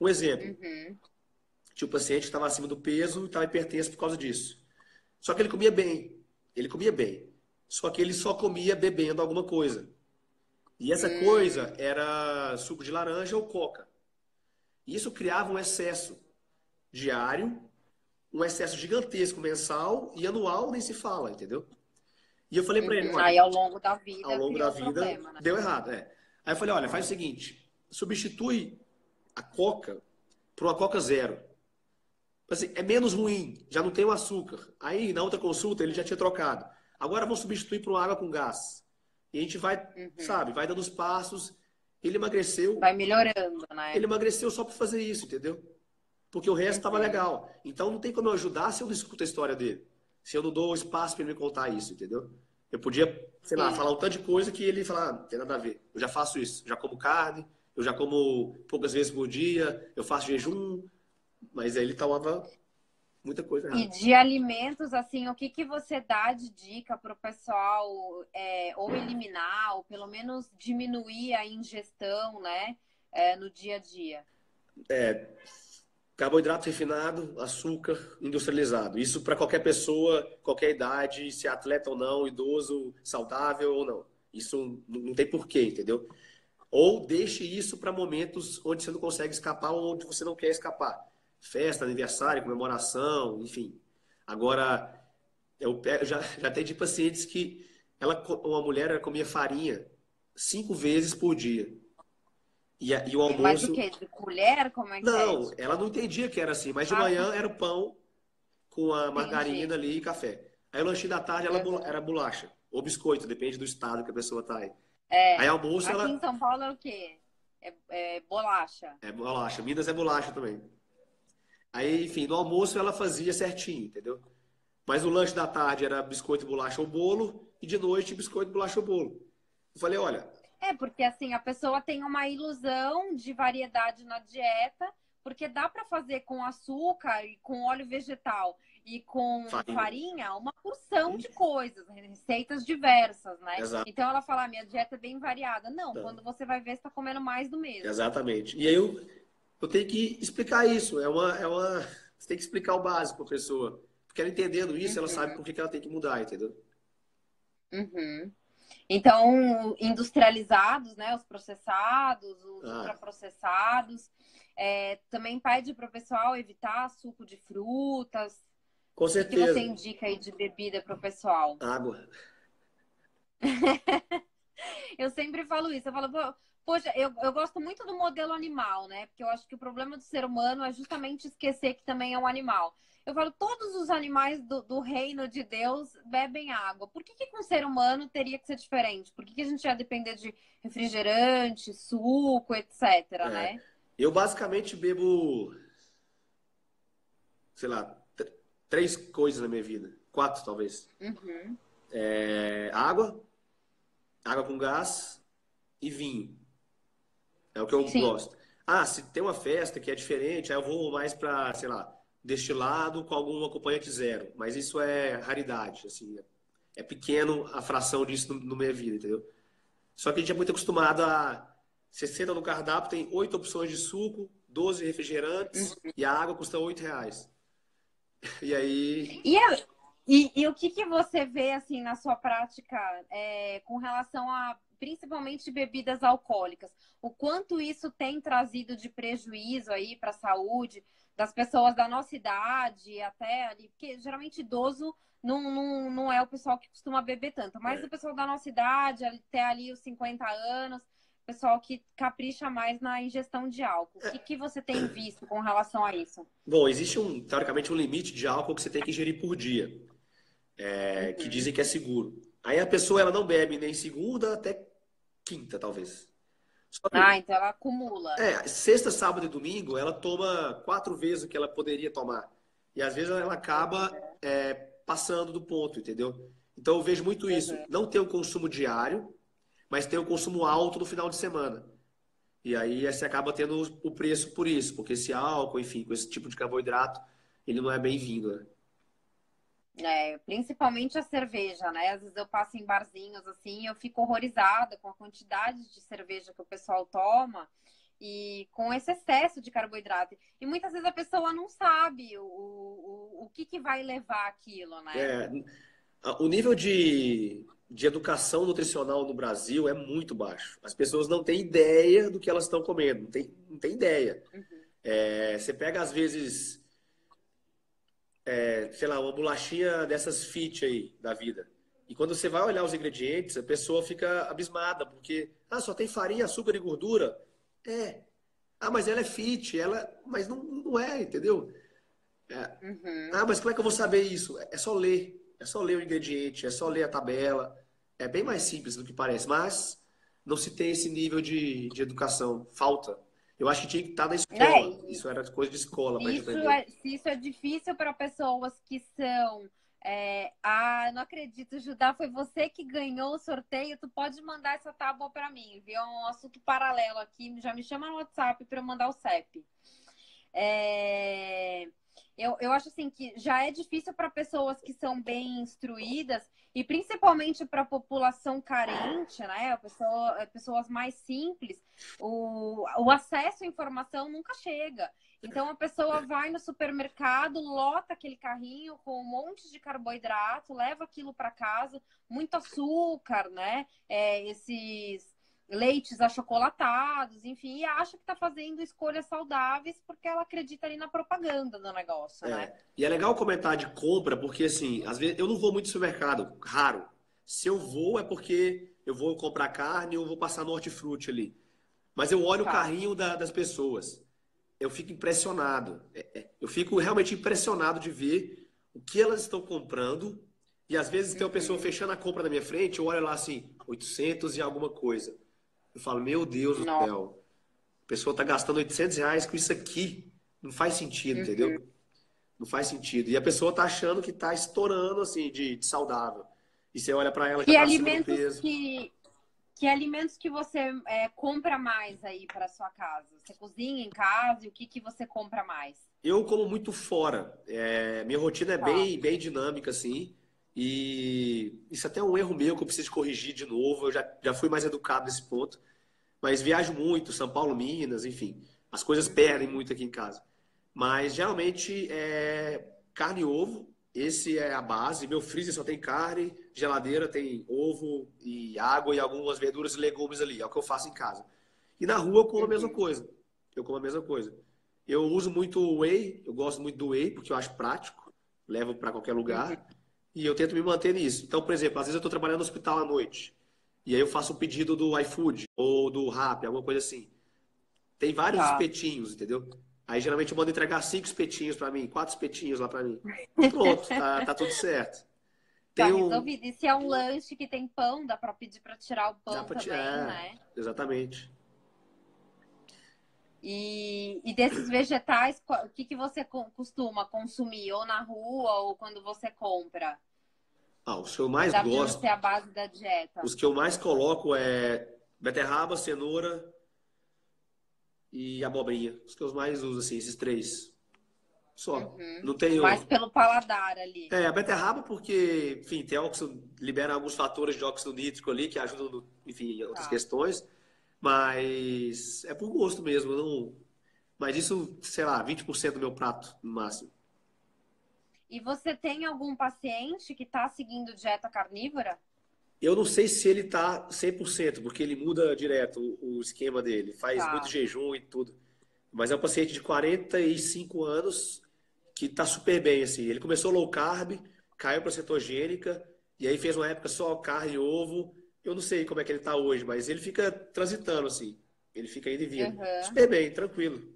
Um exemplo. Tinha um paciente que estava acima do peso e estava hipertenso por causa disso. Só que ele comia bem. Ele comia bem. Só que ele só comia bebendo alguma coisa. E essa coisa era suco de laranja ou coca. E isso criava um excesso diário, um excesso gigantesco mensal e anual nem se fala, entendeu? E eu falei para ele, olha, Aí ao longo da ao vida longo da criou vida problema, né? deu errado, é. Aí eu falei, olha, faz o seguinte, substitui a Coca por uma Coca zero. Assim, é menos ruim, já não tem o açúcar. Aí na outra consulta ele já tinha trocado. Agora vamos substituir por uma água com gás. E a gente vai, sabe, vai dando os passos. Ele emagreceu, Vai melhorando, né? ele emagreceu só por fazer isso, entendeu? Porque o resto estava legal. Então não tem como eu ajudar se eu não escuto a história dele. Se eu não dou espaço para ele me contar isso, entendeu? Eu podia, sei lá, Sim. falar um tanto de coisa que ele falar, não tem nada a ver. Eu já faço isso. Eu já como carne, eu já como poucas vezes por dia, eu faço jejum. Mas aí ele tomava muita coisa E errada. de alimentos, assim, o que que você dá de dica para o pessoal ou eliminar, ou pelo menos diminuir a ingestão, né, no dia a dia? Carboidrato refinado, açúcar industrializado. Isso para qualquer pessoa, qualquer idade, se é atleta ou não, idoso, saudável ou não. Isso não tem porquê, entendeu? Ou deixe isso para momentos onde você não consegue escapar ou onde você não quer escapar. Festa, aniversário, comemoração, enfim. Agora, já atendi pacientes que uma mulher ela comia farinha 5 vezes por dia. E o Mas o almoço. quê? De colher? Como é que é? Não, ela Tipo, não entendia que era assim, mas de ah, manhã era o pão com a entendi. margarina ali e café. Aí o lanchinho da tarde Uhum. era bolacha ou biscoito, depende do estado que a pessoa tá aí. Aí É, almoço aqui em ela São Paulo é o quê? É bolacha. é bolacha, Minas é bolacha também. Aí, enfim, no almoço ela fazia certinho, entendeu? Mas o lanche da tarde era biscoito, bolacha ou bolo e de noite biscoito, bolacha ou bolo. Eu falei, olha, É, porque assim, a pessoa tem uma ilusão de variedade na dieta, porque dá para fazer com açúcar e com óleo vegetal e com farinha. farinha uma porção de coisas, receitas diversas, né? Exato. Então ela fala, minha dieta é bem variada. Não, Não, quando você vai ver, você está comendo mais do mesmo. exatamente. E aí eu tenho que explicar isso. Você tem que explicar o básico para a pessoa. Porque ela entendendo isso, ela sabe Uhum, por que ela tem que mudar, entendeu? uhum. Então, industrializados, né? Os processados, os Ah, ultraprocessados. Também pede para o pessoal evitar suco de frutas. com O que que você certeza. indica aí de bebida para o pessoal? Água. Eu sempre falo isso. Eu falo, poxa, eu gosto muito do modelo animal, né? Porque eu acho que o problema do ser humano é justamente esquecer que também é um animal. Eu falo, todos os animais do reino de Deus bebem água. Por que que com o ser humano teria que ser diferente? Por que que a gente ia depender de refrigerante, suco, etc, É. né? Eu basicamente bebo, sei lá, 3 coisas na minha vida. 4, talvez. Uhum. Água, água com gás e vinho. É o que eu Sim. gosto. Ah, se tem uma festa que é diferente, aí eu vou mais para, sei lá, destilado com algum acompanhante zero. Mas isso é raridade, assim. É pequeno a fração disso no minha vida, entendeu? Só que a gente é muito acostumado a... Você senta no cardápio, tem 8 opções de suco, 12 refrigerantes e a água custa R$ 8. E aí... E, é- e o que que você vê assim na sua prática com relação a principalmente bebidas alcoólicas? O quanto isso tem trazido de prejuízo aí para a saúde das pessoas da nossa idade, até ali, porque geralmente idoso não é o pessoal que costuma beber tanto, mas o é. pessoal da nossa idade, até ali os 50 anos, pessoal que capricha mais na ingestão de álcool. O que que você tem visto com relação a isso? Bom, existe teoricamente um limite de álcool que você tem que ingerir por dia, que Uhum. dizem que é seguro. Aí a pessoa ela não bebe nem segunda até quinta, talvez. Só que, Ah, então ela acumula. sexta, sábado e domingo, ela toma 4 vezes o que ela poderia tomar. E às vezes ela acaba passando do ponto, entendeu? Então eu vejo muito isso. Uhum. Não tem o consumo diário, mas tem o consumo alto no final de semana. E aí você acaba tendo o preço por isso, porque esse álcool, enfim, com esse tipo de carboidrato, ele não é bem-vindo, né? Principalmente a cerveja, né? Às vezes eu passo em barzinhos assim, eu fico horrorizada com a quantidade de cerveja que o pessoal toma e com esse excesso de carboidrato. E muitas vezes a pessoa não sabe o que que vai levar aquilo, né? É, o nível de educação nutricional no Brasil é muito baixo. As pessoas não têm ideia do que elas estão comendo, não tem ideia. Uhum. Você pega, às vezes, sei lá, uma bolachinha dessas fit aí da vida. E quando você vai olhar os ingredientes, a pessoa fica abismada, porque, só tem farinha, açúcar e gordura. É. Mas ela é fit, mas não é, entendeu? Mas como é que eu vou saber isso? É só ler. É só ler o ingrediente, é só ler a tabela. É bem mais simples do que parece, mas não se tem esse nível de educação. Falta. Eu acho que tinha que estar na escola. É, Isso era coisa de escola para a gente isso aprender. se isso é difícil para pessoas que são. Não acredito, Judá, foi você que ganhou o sorteio. Tu pode mandar essa tábua para mim, viu? É um assunto paralelo aqui. Já me chama no WhatsApp para eu mandar o CEP. Eu acho assim que já é difícil para pessoas que são bem instruídas e principalmente para a população carente, né? Pessoas mais simples, o acesso à informação nunca chega. Então a pessoa vai no supermercado, lota aquele carrinho com um monte de carboidrato, leva aquilo para casa, muito açúcar, né? Esses leites achocolatados, enfim, e acha que está fazendo escolhas saudáveis porque ela acredita ali na propaganda do negócio, né? E é legal comentar de compra, porque assim, às vezes eu não vou muito no supermercado, raro. Se eu vou, é porque eu vou comprar carne ou vou passar no hortifruti ali. Mas eu olho o carrinho das pessoas. Eu fico impressionado. Eu fico realmente impressionado de ver o que elas estão comprando. E às vezes tem uma pessoa fechando a compra na minha frente, eu olho lá assim, 800 e alguma coisa. Eu falo, meu Deus do céu, a pessoa está gastando R$ 800 com isso aqui. Não faz sentido, entendeu? Não faz sentido. E a pessoa está achando que está estourando, assim, de saudável. E você olha para ela, já Que está acima do alimentos peso. que alimentos que você compra mais aí para sua casa? Você cozinha em casa e o que você compra mais? Eu como muito fora. Minha rotina é bem dinâmica, assim. E isso até é um erro meu que eu preciso corrigir de novo. Eu já fui mais educado nesse ponto. Mas viajo muito, São Paulo, Minas, enfim. As coisas perdem muito aqui em casa. Mas geralmente é carne e ovo. Esse é a base. Meu freezer só tem carne, geladeira tem ovo e água e algumas verduras e legumes ali. É o que eu faço em casa. E na rua eu como a mesma coisa. Eu como a mesma coisa. Eu uso muito whey, eu gosto muito do whey porque eu acho prático. Levo para qualquer lugar. E eu tento me manter nisso. Então, por exemplo, às vezes eu estou trabalhando no hospital à noite. E aí eu faço um pedido do iFood ou do Rappi, alguma coisa assim. Tem vários espetinhos, entendeu? Aí geralmente eu mando entregar 5 espetinhos pra mim, 4 espetinhos lá pra mim. Pronto, tá tudo certo. Tá resolvido. E se é um lanche que tem pão, dá pra pedir pra tirar o pão também, né? Exatamente. E desses vegetais, o que você costuma consumir? Ou na rua, ou quando você compra? Os que eu mais Adaptando gosto, ser a base da dieta. os que eu mais coloco é beterraba, cenoura e abobrinha. Os que eu mais uso, assim, esses 3. Só. Não tenho... Mais pelo paladar ali. A beterraba porque, enfim, tem óxido, libera alguns fatores de óxido nítrico ali que ajudam, enfim, em outras questões. Mas é por gosto mesmo. Mas isso, sei lá, 20% do meu prato, no máximo. E você tem algum paciente que está seguindo dieta carnívora? Eu não sei se ele tá 100%, porque ele muda direto o esquema dele. Faz muito jejum e tudo. Mas é um paciente de 45 anos que tá super bem, assim. Ele começou low carb, caiu para cetogênica, e aí fez uma época só carne e ovo. Eu não sei como é que ele tá hoje, mas ele fica transitando, assim. Ele fica indo e vindo. Super bem, tranquilo.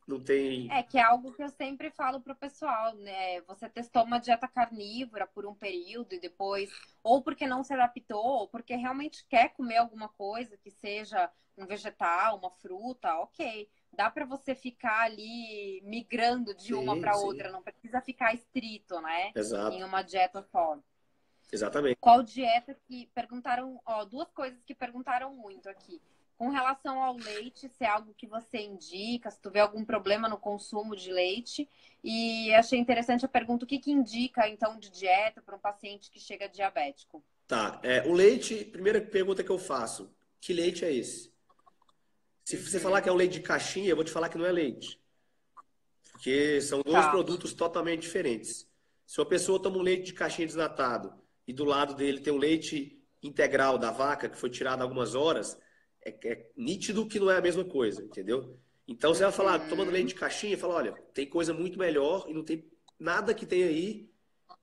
Não tem... Que é algo que eu sempre falo pro pessoal, né? Você testou uma dieta carnívora por um período e depois, ou porque não se adaptou, ou porque realmente quer comer alguma coisa que seja um vegetal, uma fruta, ok. Dá para você ficar ali migrando de uma para outra, não precisa ficar estrito, né? Exato. Em uma dieta só. Exatamente. Qual dieta que perguntaram, duas coisas que perguntaram muito aqui. Com relação ao leite, se é algo que você indica, se tu vê algum problema no consumo de leite. E achei interessante a pergunta, o que indica, então, de dieta para um paciente que chega diabético? Tá, o leite, primeira pergunta que eu faço, que leite é esse? Se você falar que é um leite de caixinha, eu vou te falar que não é leite. Porque são dois produtos totalmente diferentes. Se uma pessoa toma um leite de caixinha desnatado e do lado dele tem um leite integral da vaca, que foi tirado há algumas horas, é nítido que não é a mesma coisa, entendeu? Então, você vai falar, tomando leite de caixinha, fala, olha, tem coisa muito melhor e não tem nada que tem aí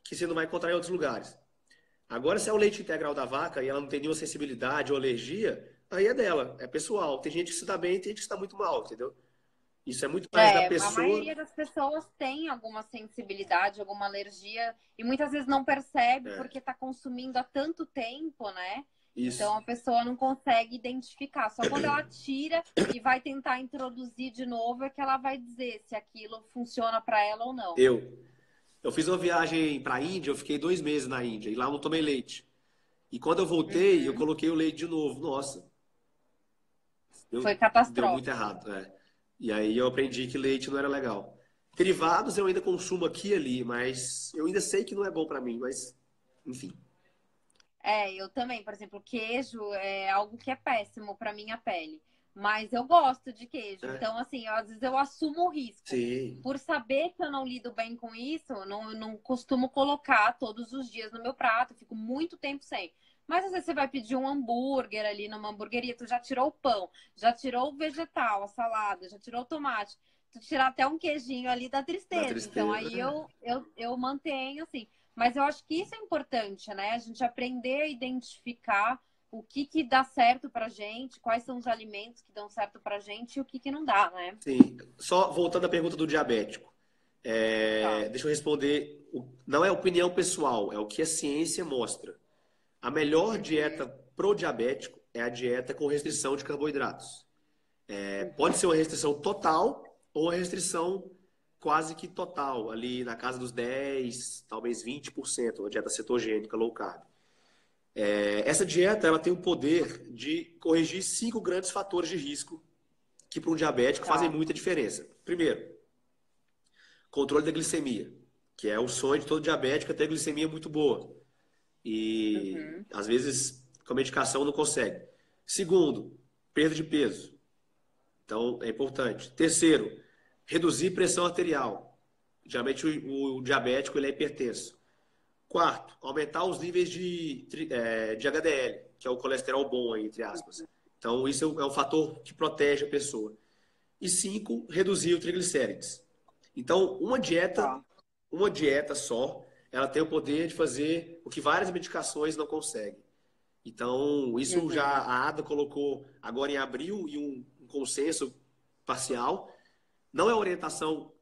que você não vai encontrar em outros lugares. Agora, se é o leite integral da vaca e ela não tem nenhuma sensibilidade ou alergia, aí é dela, é pessoal. Tem gente que se dá bem, tem gente que se dá muito mal, entendeu? Isso é muito mais da A pessoa. maioria das pessoas tem alguma sensibilidade, alguma alergia, e muitas vezes não percebe É, porque está consumindo há tanto tempo, né? isso. Então a pessoa não consegue identificar. Só quando ela tira e vai tentar introduzir de novo é que ela vai dizer se aquilo funciona para ela ou não. Eu fiz uma viagem para a Índia, eu fiquei 2 meses na Índia e lá eu não tomei leite. E quando eu voltei, eu Uhum. coloquei o leite de novo. Nossa, Foi deu muito catastrófico. errado. E aí eu aprendi que leite não era legal. Derivados eu ainda consumo aqui e ali, mas eu ainda sei que não é bom para mim, mas enfim. Eu também, por exemplo, queijo é algo que é péssimo para minha pele, mas eu gosto de queijo. É, Então, assim, às vezes eu assumo o risco. sim, Por saber que eu não lido bem com isso, não costumo colocar todos os dias no meu prato, fico muito tempo sem. Mas às vezes você vai pedir um hambúrguer ali numa hamburgueria, tu já tirou o pão, já tirou o vegetal, a salada, já tirou o tomate, tu tirar até um queijinho ali dá dá tristeza. Então tristeza. aí eu mantenho assim. Mas eu acho que isso é importante, né? A gente aprender a identificar o que dá certo pra gente, quais são os alimentos que dão certo pra gente e o que não dá, né? Sim, só voltando à pergunta do diabético. Tá. Deixa eu responder. Não é opinião pessoal, é o que a ciência mostra. A melhor Uhum, dieta pro diabético é a dieta com restrição de carboidratos. Pode ser uhum. uma restrição total ou uma restrição quase que total, ali na casa dos 10, talvez 20%, uma dieta cetogênica, low carb. Essa dieta ela tem o poder de corrigir 5 grandes fatores de risco que para um diabético fazem Tá. muita diferença. Primeiro, controle da glicemia, que é o sonho de todo diabético, é ter glicemia muito boa. E Uhum. às vezes com a medicação não consegue. Segundo, perda de peso. Então é importante. Terceiro, reduzir pressão arterial. Geralmente o diabético ele é hipertenso. Quarto, aumentar os níveis de HDL, que é o colesterol bom, aí, entre aspas. Então isso é um fator que protege a pessoa. E cinco, reduzir o triglicérides. Então, Tá. uma dieta só, ela tem o poder de fazer o que várias medicações não conseguem. Então, isso já Uhum. a ADA colocou agora em abril e um consenso parcial. Não é orientação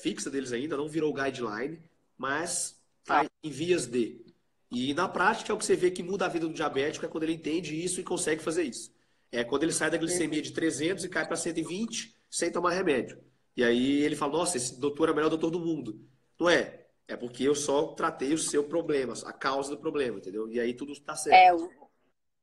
fixa deles ainda, não virou guideline, mas está Tá. em vias de. E na prática, é o que você vê que muda a vida do diabético é quando ele entende isso e consegue fazer isso. É quando ele sai da glicemia Uhum. de 300 e cai para 120 sem tomar remédio. E aí ele fala: Nossa, esse doutor é o melhor doutor do mundo. Não é. É porque eu só tratei o seu problema, a causa do problema, entendeu? E aí tudo está certo. É,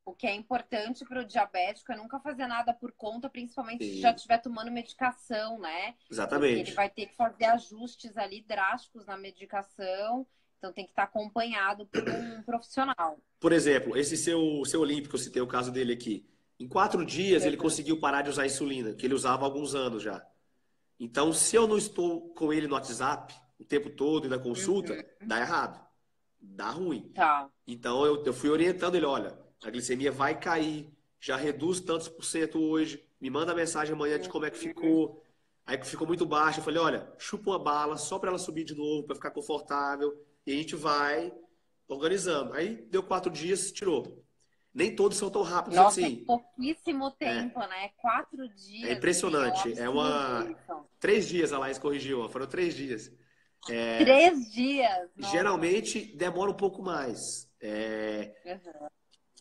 o que é importante para o diabético é nunca fazer nada por conta, principalmente se já Sim, estiver tomando medicação, né? Porque ele exatamente. vai ter que fazer ajustes ali drásticos na medicação, então tem que estar acompanhado por um profissional. Por exemplo, esse seu olímpico, eu citei o caso dele aqui. Em 4 dias ele Uhum. conseguiu parar de usar insulina, que ele usava há alguns anos já. Então, se eu não estou com ele no WhatsApp o tempo todo e na consulta, Uhum. dá errado, dá ruim. Tá. Então, eu fui orientando ele: olha, a glicemia vai cair, já reduz tantos por cento hoje, me manda mensagem amanhã de como é que Uhum. ficou. Aí que ficou muito baixo, eu falei: olha, chupa uma bala só para ela subir de novo, para ficar confortável, e a gente vai organizando. Aí deu 4 dias, tirou. Nem todos são tão rápidos Nossa, em assim. pouquíssimo É, tempo, né? Quatro é dias, assim, é um impressionante. absurdo isso. 3 dias a Laís corrigiu, foram 3 dias. 3 dias, nossa. Geralmente demora um pouco mais. Uhum.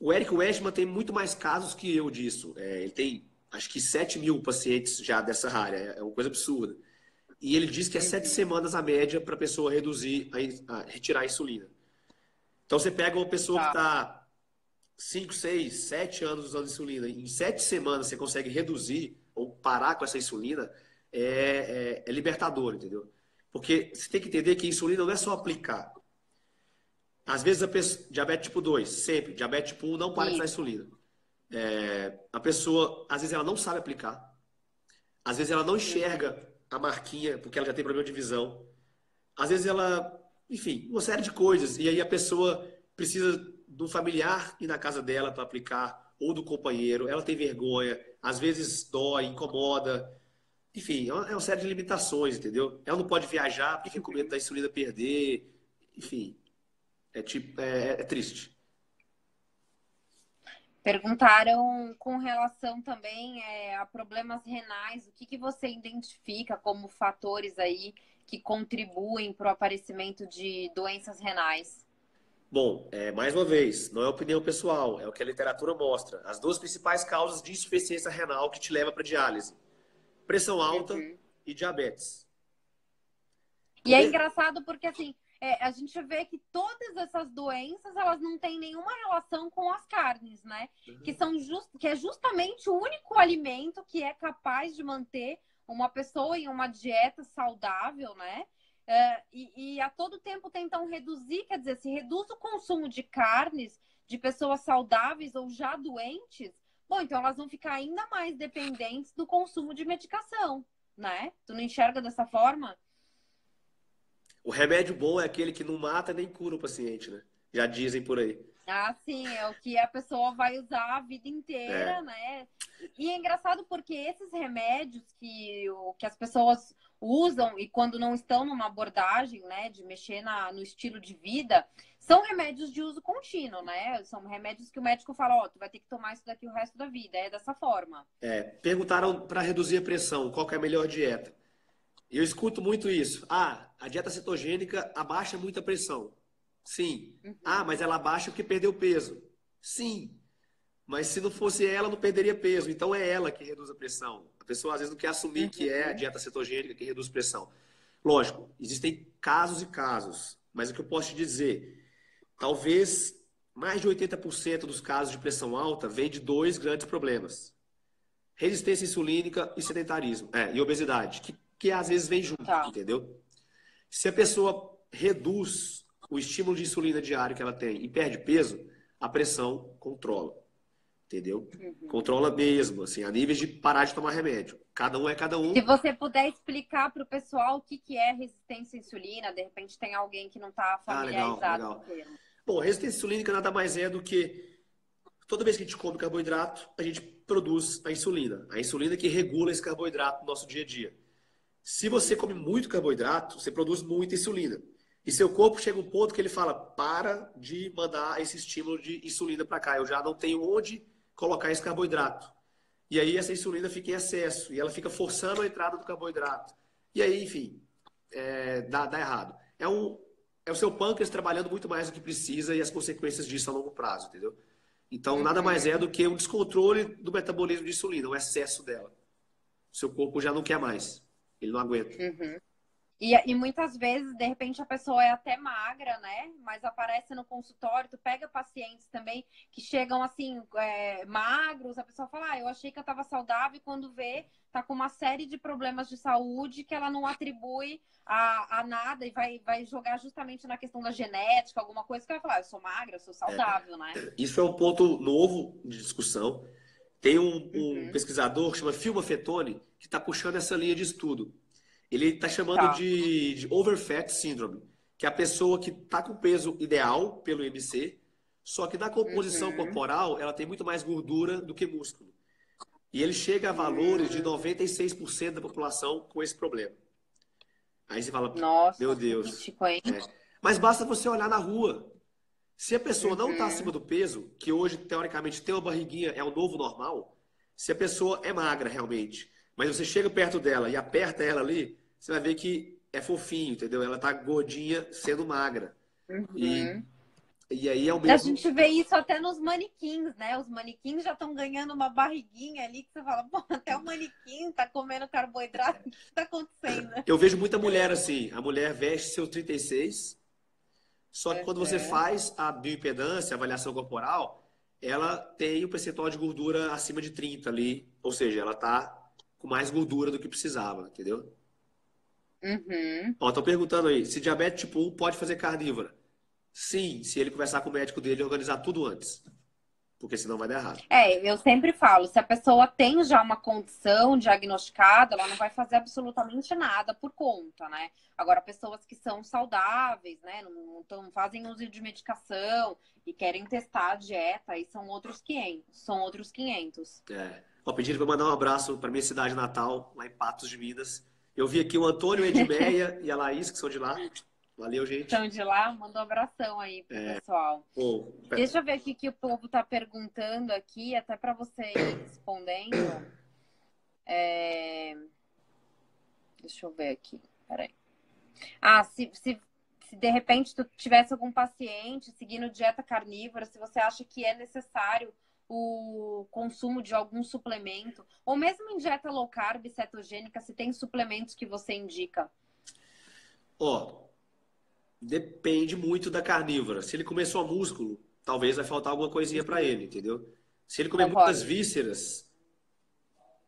O Eric Westman tem muito mais casos que eu disso. Ele tem acho que 7 mil pacientes já dessa área. É uma coisa absurda. E ele diz que é 7 semanas a média para a pessoa reduzir, retirar a insulina. Então você pega uma pessoa que Tá. está 5, 6, 7 anos usando insulina, em 7 semanas você consegue reduzir ou parar com essa insulina, é libertador, entendeu? Porque você tem que entender que insulina não é só aplicar. Às vezes a pessoa, diabetes tipo 2 sempre, diabetes tipo 1 não para de usar Isso. insulina. A pessoa, às vezes ela não sabe aplicar, às vezes ela não Uhum. enxerga a marquinha porque ela já tem problema de visão, às vezes ela, enfim, uma série de coisas. E aí a pessoa precisa de um familiar ir na casa dela para aplicar, ou do companheiro, ela tem vergonha, às vezes dói, incomoda. Enfim, é uma série de limitações, entendeu? Ela não pode viajar porque fica com medo da insulina perder. Enfim, é triste. Perguntaram com relação também a problemas renais, o que que você identifica como fatores aí que contribuem para o aparecimento de doenças renais? Bom, mais uma vez, não é opinião pessoal, é o que a literatura mostra. As duas principais causas de insuficiência renal que te leva para diálise: pressão alta Uhum. e diabetes. E é Comer... engraçado porque, assim, a gente vê que todas essas doenças, elas não têm nenhuma relação com as carnes, né? Que é justamente o único alimento que é capaz de manter uma pessoa em uma dieta saudável, né? E a todo tempo tentam reduzir, quer dizer, se reduz o consumo de carnes de pessoas saudáveis ou já doentes, bom, então elas vão ficar ainda mais dependentes do consumo de medicação, né? Tu não enxerga dessa forma? O remédio bom é aquele que não mata nem cura o paciente, né? Já dizem por aí. Ah, sim, é o que a pessoa vai usar a vida inteira, É, né? E é engraçado porque esses remédios que as pessoas usam e quando não estão numa abordagem, né, de mexer no estilo de vida, são remédios de uso contínuo, né? São remédios que o médico fala, ó, tu vai ter que tomar isso daqui o resto da vida, é dessa forma. perguntaram para reduzir a pressão, qual que é a melhor dieta? E eu escuto muito isso. Ah, a dieta cetogênica abaixa muito a pressão. Sim. Ah, mas Uhum, ela abaixa porque perdeu peso. Sim. Mas se não fosse ela, não perderia peso. Então é ela que reduz a pressão. A pessoa às vezes não quer assumir que é a uhum. dieta cetogênica que reduz pressão. Lógico, existem casos e casos. Mas o que eu posso te dizer, talvez mais de 80% dos casos de pressão alta vem de dois grandes problemas: resistência insulínica e sedentarismo, e obesidade, que às vezes vem junto, Tá. entendeu? Se a pessoa reduz o estímulo de insulina diário que ela tem e perde peso, a pressão controla, entendeu? Uhum. Controla mesmo, assim, a níveis de parar de tomar remédio. Cada um é cada Se um. você puder explicar para o pessoal o que que é resistência à insulina, de repente tem alguém que não está Ah, legal, familiarizado com o legal. termo. Bom, a resistência insulínica nada mais é do que toda vez que a gente come carboidrato, a gente produz a insulina. A insulina que regula esse carboidrato no nosso dia a dia. Se você come Uhum. muito carboidrato, você produz muita insulina. E seu corpo chega um ponto que ele fala: para de mandar esse estímulo de insulina para cá. Eu já não tenho onde colocar esse carboidrato. E aí essa insulina fica em excesso e ela fica forçando a entrada do carboidrato. E aí, enfim, dá errado. É o seu pâncreas trabalhando muito mais do que precisa e as consequências disso a longo prazo, entendeu? Então, nada mais é Uhum. do que um descontrole do metabolismo de insulina, um excesso dela. O seu corpo já não quer mais. Ele não aguenta. Uhum. E muitas vezes, de repente, a pessoa é até magra, né? Mas aparece no consultório, tu pega pacientes também que chegam assim, magros, a pessoa fala, eu achei que eu tava saudável, e quando vê, tá com uma série de problemas de saúde que ela não atribui a nada e vai jogar justamente na questão da genética, alguma coisa que vai falar, eu sou magra, eu sou saudável, né? Isso é um ponto novo de discussão. Tem um Uhum. pesquisador que chama Phil Maffetone que está puxando essa linha de estudo. Ele está chamando Tá. de overfat syndrome, que é a pessoa que está com o peso ideal pelo IMC, só que na composição Uhum. corporal ela tem muito mais gordura do que músculo. E ele chega a valores de Uhum. 96% da população com esse problema. Aí você fala, meu Nossa, Deus. crítico, hein? Mas basta você olhar na rua. Se a pessoa não está acima Uhum. do peso, que hoje, teoricamente, tem uma barriguinha, é o novo normal, se a pessoa é magra realmente, mas você chega perto dela e aperta ela ali, você vai ver que é fofinho, entendeu? Ela tá gordinha sendo magra. E, Uhum. e aí é o A mesmo. gente vê isso até nos manequins, né? Os manequins já estão ganhando uma barriguinha ali que você fala, pô, até o manequim tá comendo carboidrato, o que está acontecendo? Eu vejo muita mulher assim. A mulher veste seus 36, só que quando você Uhum. faz a bioimpedância, a avaliação corporal, ela tem o percentual de gordura acima de 30 ali. Ou seja, ela tá com mais gordura do que precisava, entendeu? Uhum. Ó, estão perguntando aí, se diabetes tipo 1 pode fazer carnívora? Sim, se ele conversar com o médico dele e organizar tudo antes. Porque senão vai dar errado. Eu sempre falo, se a pessoa tem já uma condição diagnosticada, ela não vai fazer absolutamente nada por conta, né? Agora, pessoas que são saudáveis, né, não fazem uso de medicação e querem testar a dieta, aí são outros 500, são outros 500. Ó, pediram para mandar um abraço para minha cidade natal, lá em Patos de Minas. Eu vi aqui o Antônio, o Edmeia e a Laís, que são de lá. Valeu, gente. Então, de lá, manda um abração aí pro pessoal. Pô, Deixa eu ver o que o povo tá perguntando aqui, até para você ir respondendo. Deixa eu ver aqui, peraí. Ah, se de repente tu tivesse algum paciente seguindo dieta carnívora, se você acha que é necessário o consumo de algum suplemento, ou mesmo em dieta low carb, cetogênica, se tem suplementos que você indica. ó, depende muito da carnívora. Se ele comer só músculo, talvez vai faltar alguma coisinha para ele, entendeu? Se ele comer muitas Concordo. vísceras,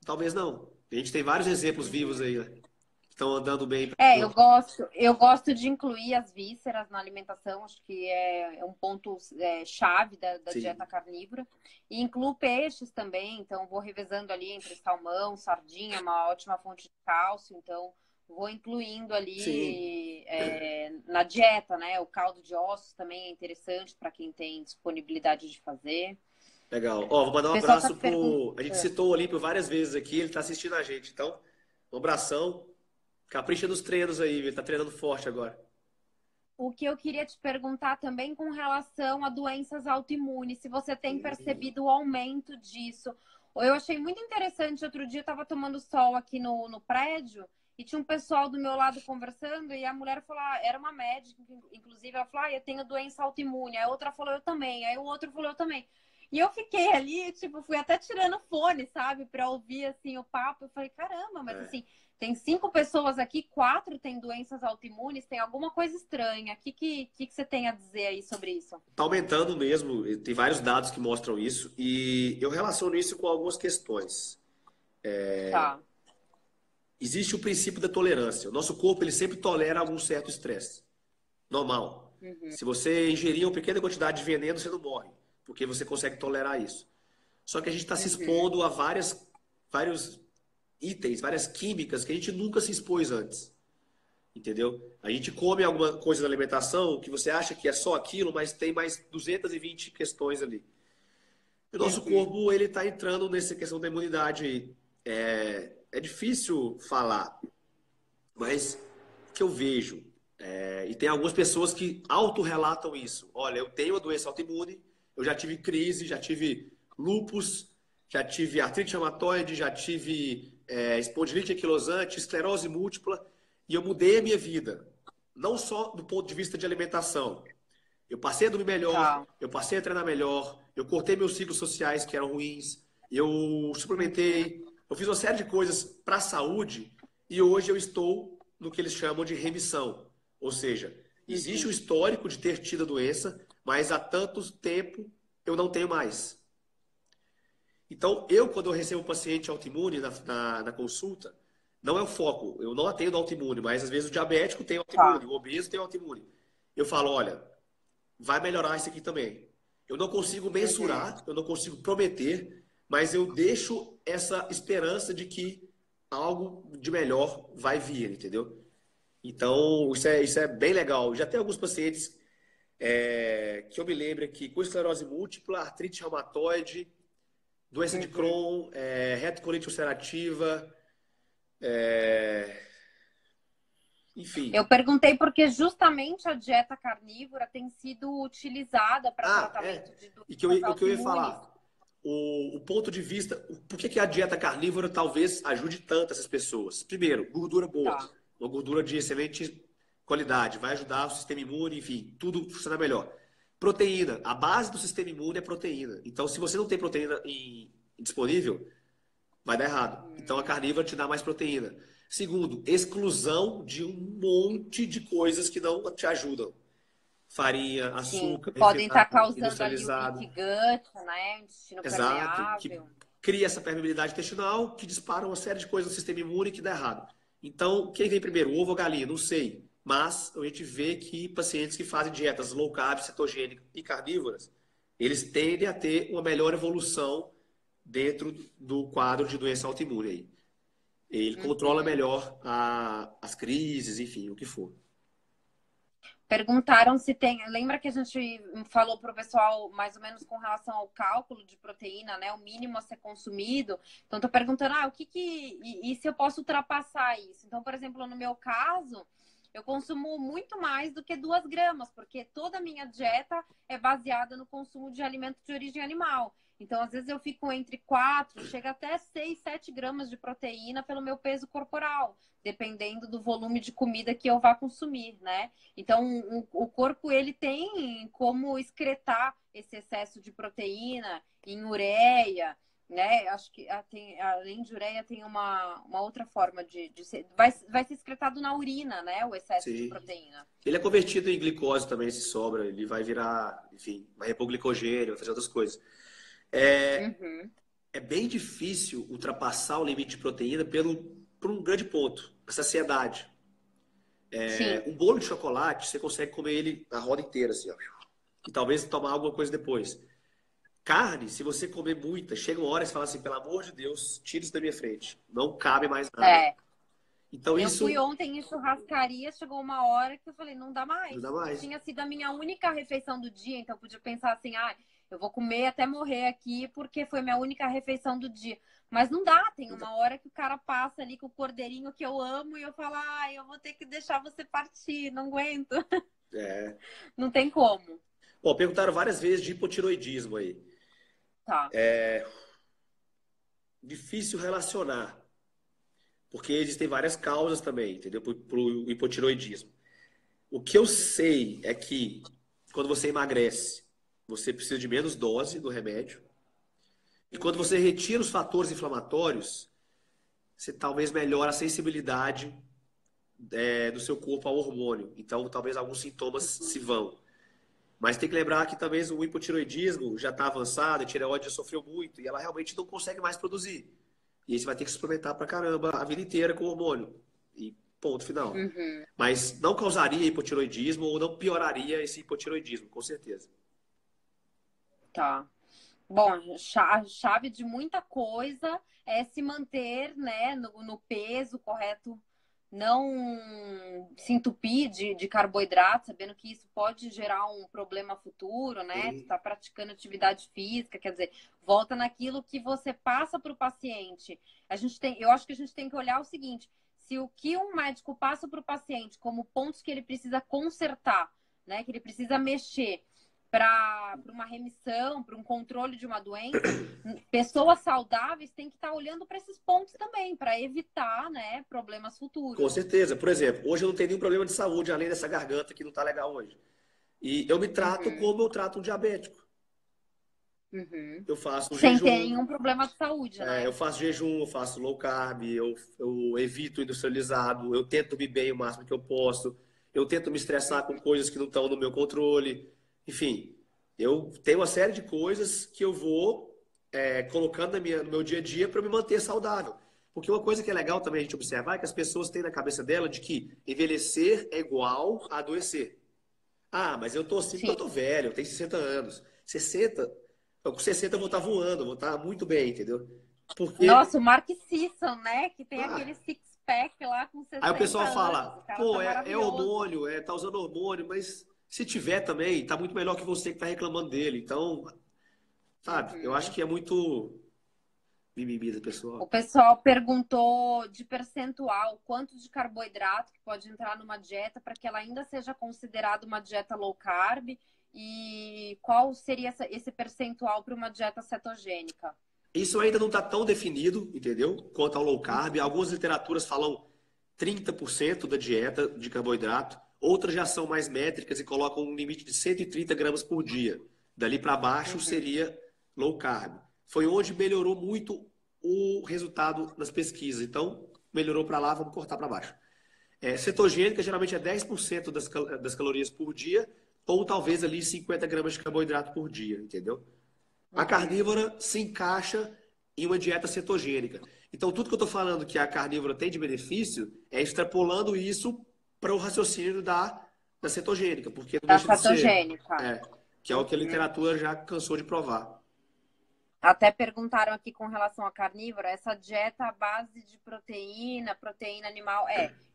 talvez não. A gente tem vários exemplos vivos aí, né? Que estão andando bem. Eu gosto de incluir as vísceras na alimentação, acho que é um ponto chave da Sim, dieta carnívora. E incluo peixes também, então vou revezando ali entre salmão, sardinha, uma ótima fonte de cálcio, então vou incluindo sim, ali na dieta, né? O caldo de ossos também é interessante para quem tem disponibilidade de fazer. legal. Ó, vou mandar O um pessoal está abraço perguntando. pro. A gente citou o Olímpio várias vezes aqui, ele tá assistindo a gente. Então, um abração. Capricha nos treinos aí, ele tá treinando forte agora. O que eu queria te perguntar também com relação a doenças autoimunes, se você tem percebido o aumento disso. Eu achei muito interessante, outro dia eu estava tomando sol aqui no prédio e tinha um pessoal do meu lado conversando e a mulher falou, era uma médica, inclusive, ela falou, eu tenho doença autoimune. Aí a outra falou, eu também. Aí o outro falou, eu também. E eu fiquei ali, tipo, fui até tirando fone, sabe, para ouvir, assim, o papo. Eu falei, caramba, mas É. assim, tem 5 pessoas aqui, 4 têm doenças autoimunes, tem alguma coisa estranha. O que você tem a dizer aí sobre isso? Tá aumentando mesmo, tem vários dados que mostram isso, e eu relaciono isso com algumas questões. Tá. Existe o princípio da tolerância. O nosso corpo ele sempre tolera algum certo estresse. Normal. Uhum, Se você ingerir uma pequena quantidade de veneno, você não morre, porque você consegue tolerar isso. Só que a gente está se uhum. expondo a vários itens, várias químicas que a gente nunca se expôs antes. Entendeu? A gente come alguma coisa na alimentação que você acha que é só aquilo, mas tem mais 220 questões ali. E o nosso Uhum. corpo ele está entrando nessa questão da imunidade aí. É difícil falar, mas o que eu vejo, e tem algumas pessoas que autorrelatam isso. Olha, eu tenho a doença autoimune, eu já tive crise, já tive lúpus, já tive artrite reumatoide, já tive espondilite anquilosante, esclerose múltipla, e eu mudei a minha vida. Não só do ponto de vista de alimentação. Eu passei a dormir melhor, Tá. eu passei a treinar melhor, eu cortei meus ciclos sociais que eram ruins, eu Uhum. suplementei, eu fiz uma série de coisas para a saúde e hoje eu estou no que eles chamam de remissão. Ou seja, existe o Uhum. histórico de ter tido a doença, mas há tanto tempo eu não tenho mais. Então, quando eu recebo um paciente autoimune na consulta, não é o foco. Eu não atendo autoimune, mas às vezes o diabético tem autoimune, Tá. o obeso tem autoimune. Eu falo, olha, vai melhorar isso aqui também. Eu não consigo Uhum. mensurar, eu não consigo prometer, mas eu deixo essa esperança de que algo de melhor vai vir, entendeu? Então, isso é bem legal. Já tem alguns pacientes que eu me lembro aqui com esclerose múltipla, artrite reumatoide, doença de Uhum. Crohn, retocolite ulcerativa, é, enfim. Eu perguntei porque justamente a dieta carnívora tem sido utilizada para Ah, tratamento de E doenças o que eu ia autoimunes. falar. O ponto de vista. Por que a dieta carnívora talvez ajude tanto essas pessoas? Primeiro, gordura boa. Tá. Uma gordura de excelente qualidade. Vai ajudar o sistema imune, enfim, tudo funcionar melhor. Proteína. A base do sistema imune é proteína. Então, se você não tem proteína disponível, vai dar errado. Então, a carnívora te dá mais proteína. Segundo, exclusão de um monte de coisas que não te ajudam. Farinha, Sim, açúcar, que podem estar refinado, causando ali o leaky industrializado. gut, né? Intestino Exato, que permeável. cria essa permeabilidade intestinal, que dispara uma série de coisas no sistema imune que dá errado. Então, quem vem primeiro, ovo ou galinha? Não sei. Mas a gente vê que pacientes que fazem dietas low carb, cetogênicas e carnívoras, eles tendem a ter uma melhor evolução dentro do quadro de doença autoimune aí. Ele controla Uhum. melhor as crises, enfim, o que for. Perguntaram se tem. Lembra que a gente falou para o pessoal mais ou menos com relação ao cálculo de proteína, né? O mínimo a ser consumido. Então, estou perguntando, o que que. E se eu posso ultrapassar isso? Então, por exemplo, no meu caso, eu consumo muito mais do que 2 gramas, porque toda a minha dieta é baseada no consumo de alimentos de origem animal. Então, às vezes, eu fico entre 4, chega até 6, 7 gramas de proteína pelo meu peso corporal, dependendo do volume de comida que eu vá consumir, né? Então, o corpo ele tem como excretar esse excesso de proteína em ureia, né? Acho que tem, além de ureia tem uma outra forma de ser. Vai ser excretado na urina, né? O excesso de Sim. proteína. Ele é convertido em glicose também, se sobra. Ele vai virar, enfim, vai repor glicogênio, vai fazer outras coisas. Uhum. É bem difícil ultrapassar o limite de proteína por um grande ponto, a saciedade. Sim. Um bolo de chocolate, você consegue comer ele a roda inteira, assim, ó. E talvez tomar alguma coisa depois. Carne, se você comer muita, chega uma hora e você fala assim, pelo amor de Deus, tira isso da minha frente. Não cabe mais nada. É. Então Eu fui isso ontem em churrascaria, chegou uma hora que eu falei, não dá não mais. dá mais. Tinha sido a minha única refeição do dia, então eu podia pensar assim, eu vou comer até morrer aqui porque foi minha única refeição do dia. Mas não dá, tem uma hora que o cara passa ali com o cordeirinho que eu amo e eu falo, eu vou ter que deixar você partir, não aguento. É. Não tem como. Bom, perguntaram várias vezes de hipotiroidismo aí. Tá. Difícil relacionar, porque existem várias causas também, entendeu? Para o hipotiroidismo. O que eu sei é que quando você emagrece, você precisa de menos dose do remédio. E quando você Uhum. retira os fatores inflamatórios, você talvez melhora a sensibilidade do seu corpo ao hormônio. Então, talvez alguns sintomas se vão. Mas tem que lembrar que talvez o hipotiroidismo já está avançado, a tireoide já sofreu muito e ela realmente não consegue mais produzir. E aí você vai ter que suplementar pra caramba a vida inteira com hormônio. E ponto final. Uhum. Mas não causaria hipotiroidismo ou não pioraria esse hipotiroidismo, com certeza. Tá. Bom, a chave de muita coisa é se manter, né, no peso correto, não se entupir de carboidrato, sabendo que isso pode gerar um problema futuro, né? Tu Sim. tá praticando atividade física, quer dizer, volta naquilo que você passa para o paciente. Eu acho que a gente tem que olhar o seguinte: se o que um médico passa para o paciente como pontos que ele precisa consertar, né, que ele precisa mexer para uma remissão, para um controle de uma doença, pessoas saudáveis têm que estar olhando para esses pontos também, para evitar, né, problemas Com futuros. certeza. Por exemplo, hoje eu não tenho nenhum problema de saúde, além dessa garganta que não está legal hoje. E eu me trato Uhum, como eu trato um diabético. uhum. Eu faço um Sem ter jejum, nenhum problema de saúde, né? eu faço low carb, eu evito industrializado, eu tento dormir bem o máximo que eu posso, eu tento me estressar com coisas que não estão no meu controle. Enfim, eu tenho uma série de coisas que eu vou colocando no meu dia a dia para me manter saudável. Porque uma coisa que é legal também a gente observar é que as pessoas têm na cabeça dela de que envelhecer é igual a adoecer. Ah, mas eu tô assim porque Sim. eu tô velho, eu tenho 60 anos. 60, com 60 eu vou estar voando, vou estar muito bem, entendeu? Porque, Nossa, o Mark Sisson, né? Que tem ah, aquele six-pack lá com aí o 60 pessoal anos. O fala, cara pô, tá é maravilhoso. hormônio, tá usando hormônio, mas se tiver também, tá muito melhor que você que tá reclamando dele. Então, sabe, eu acho Uhum. que é muito mimimi da pessoa. O pessoal perguntou de percentual, quanto de carboidrato que pode entrar numa dieta para que ela ainda seja considerada uma dieta low carb e qual seria esse percentual para uma dieta cetogênica. Isso ainda não está tão definido, entendeu? Quanto ao low carb. Algumas literaturas falam 30% da dieta de carboidrato, outras já são mais métricas e colocam um limite de 130 gramas por dia. Dali para baixo Uhum. seria low carb. Foi onde melhorou muito o resultado nas pesquisas. Então, melhorou para lá, vamos cortar para baixo. Cetogênica geralmente é 10% das calorias por dia, ou talvez ali 50 gramas de carboidrato por dia, entendeu? A Uhum. carnívora se encaixa em uma dieta cetogênica. Então, tudo que eu estou falando que a carnívora tem de benefício é extrapolando isso para o raciocínio da cetogênica, porque não Da deixa de ser, cetogênica. que é o que a Uhum. literatura já cansou de provar. Até perguntaram aqui com relação à carnívora, essa dieta à base de proteína, proteína animal,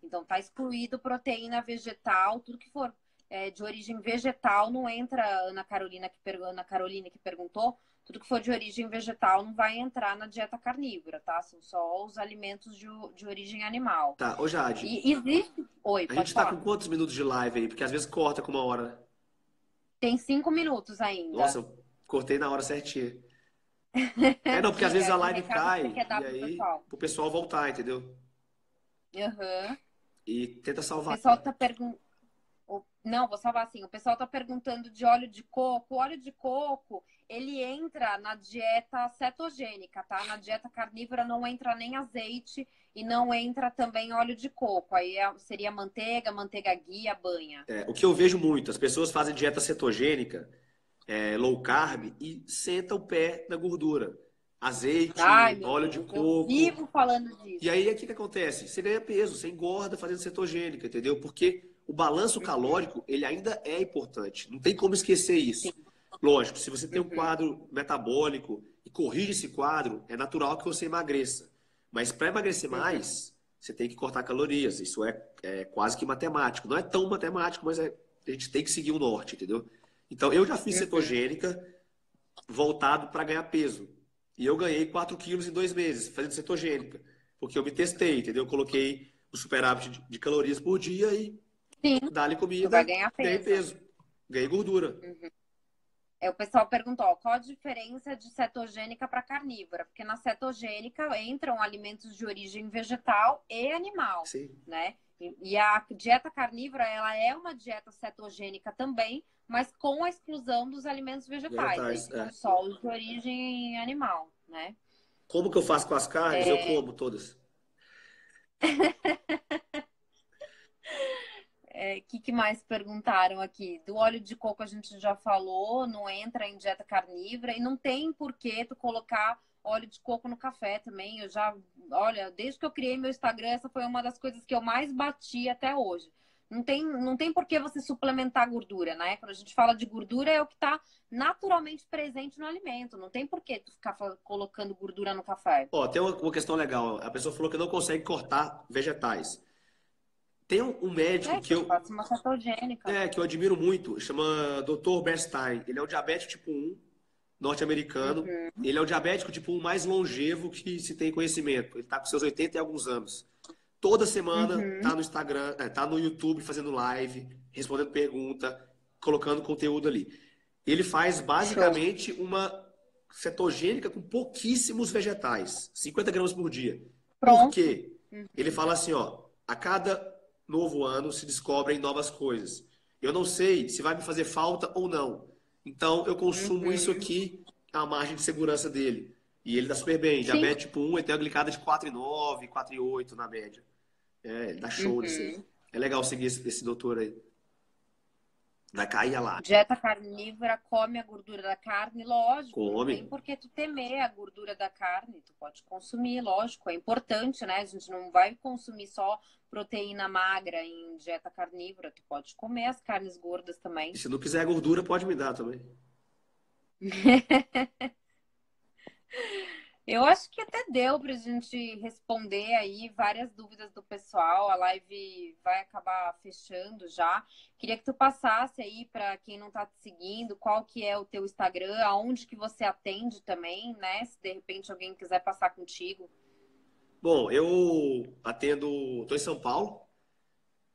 então tá excluído proteína vegetal, tudo que for de origem vegetal não entra, Ana Carolina que perguntou, tudo que for de origem vegetal não vai entrar na dieta carnívora, tá? São só os alimentos de origem animal. Tá, ô Jade, E existe... Oi, a pode gente tá falar. com quantos minutos de live aí? Porque às vezes corta com uma hora, né? Tem 5 minutos Nossa, ainda. eu cortei na hora certinha. Não, porque às vezes Diga, a que live recado que você cai quer e dar pro aí pessoal? pro pessoal voltar, entendeu? Aham. E tenta O salvar. pessoal tá perguntando... Não, vou salvar assim. O pessoal tá perguntando de óleo de coco. O óleo de coco, ele entra na dieta cetogênica, tá? Na dieta carnívora não entra nem azeite e não entra também óleo de coco. Aí seria manteiga, manteiga ghee, a banha. O que eu vejo muito, as pessoas fazem dieta cetogênica, low carb e senta o pé na gordura. Ai, Azeite, meu óleo de Deus, eu coco. vivo falando E disso. aí, o que acontece? Você ganha peso, você engorda fazendo cetogênica, entendeu? Porque o balanço calórico, ele ainda é importante. Não tem como esquecer Sim. isso. Lógico, se você tem um Uhum. quadro metabólico e corrige esse quadro, é natural que você emagreça. Mas para emagrecer Uhum. mais, você tem que cortar calorias. Isso é quase que matemático. Não é tão matemático, mas a gente tem que seguir o norte, entendeu? Então, eu já fiz Uhum. cetogênica voltado para ganhar peso. E eu ganhei 4 quilos em 2 meses, fazendo cetogênica. Porque eu me testei, entendeu? Eu coloquei o superávit de calorias por dia e Sim, dali tu vai comida, ganhar ganhei peso. peso. Ganhei gordura. O pessoal perguntou, ó, qual a diferença de cetogênica para carnívora? Porque na cetogênica entram alimentos de origem vegetal e animal, Sim. né? E a dieta carnívora, ela é uma dieta cetogênica também, mas com a exclusão dos alimentos vegetais. Aí Vegetais, ficam só os de origem animal, né? Como que eu faço com as carnes? Eu como todas. Que mais perguntaram aqui? Do óleo de coco a gente já falou, não entra em dieta carnívora e não tem por que tu colocar óleo de coco no café também. Olha, desde que eu criei meu Instagram, essa foi uma das coisas que eu mais bati até hoje. Não tem por que você suplementar gordura, né? Quando a gente fala de gordura, é o que está naturalmente presente no alimento. Não tem por que tu ficar colocando gordura no café. Ó, tem uma questão legal. A pessoa falou que não consegue cortar vegetais. Tem um médico que Então faça uma cetogênica. que eu admiro muito, chama Dr. Bernstein. Ele é o diabético tipo 1, norte-americano. Uhum, Ele é o diabético tipo 1 mais longevo que se tem conhecimento. Ele está com seus 80 e alguns anos. Toda semana uhum. tá no Instagram, tá no YouTube fazendo live, respondendo pergunta, colocando conteúdo ali. Ele faz Show. basicamente uma cetogênica com pouquíssimos vegetais, 50 gramas por dia. Por Pronto. quê? Ele fala assim, ó, a cada novo ano se descobrem novas coisas. Eu não sei se vai me fazer falta ou não. Então eu consumo isso Uhum. aqui, a margem de segurança dele. E ele dá super bem. Sim. Diabetes tipo 1, ele tem uma glicada de 4,9, 4,8 na média. Ele dá show nisso aí. Uhum. É legal seguir esse doutor aí. Vai cair a lá. Dieta carnívora, come a gordura da carne, lógico, não Come. tem por que tu temer a gordura da carne, tu pode consumir, lógico, é importante, né? A gente não vai consumir só proteína magra em dieta carnívora, tu pode comer as carnes gordas E também. se não quiser gordura, pode me dar também. Eu acho que até deu para a gente responder aí várias dúvidas do pessoal. A live vai acabar fechando já. Queria que tu passasse aí para quem não está te seguindo, qual que é o teu Instagram, aonde que você atende também, né? Se de repente alguém quiser passar contigo. Bom, eu atendo, estou em São Paulo,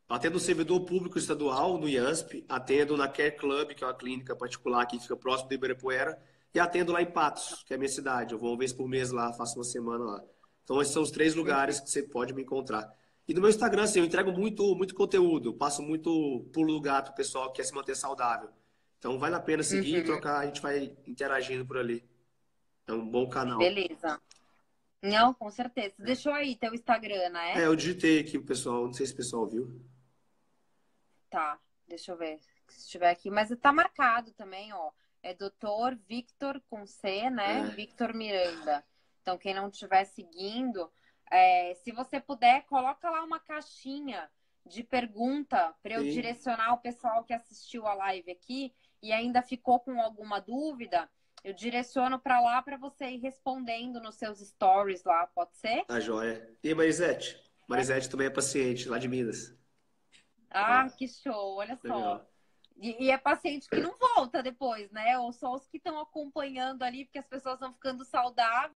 atendo no servidor público estadual, no IANSP, atendo na Care Club, que é uma clínica particular que fica próximo do Ibirapuera, e atendo lá em Patos, que é a minha cidade. Eu vou uma vez por mês lá, faço uma semana lá. Então, esses são os 3 lugares que você pode me encontrar. E no meu Instagram, assim, eu entrego muito conteúdo, eu passo muito pulo do gato pro pessoal que quer se manter saudável. Então, vale a pena seguir e Uhum. trocar, a gente vai interagindo por ali. É um bom canal. Beleza. Não, com certeza. Deixou aí teu Instagram, né? Eu digitei aqui o pessoal, não sei se o pessoal viu. Tá, deixa eu ver se estiver aqui. Mas tá marcado também, ó. É Dr. Victor com C, né? É, Victor Miranda. Então, quem não estiver seguindo, se você puder, coloca lá uma caixinha de pergunta para eu sim. direcionar o pessoal que assistiu a live aqui e ainda ficou com alguma dúvida. Eu direciono para lá para você ir respondendo nos seus stories lá, pode ser? Tá joia. E a Marisete? Marisete também é paciente, lá de Minas. Ah, Ó, que show! Olha só. legal. E é paciente que não volta depois, né? Ou só os que estão acompanhando ali, porque as pessoas vão ficando saudáveis.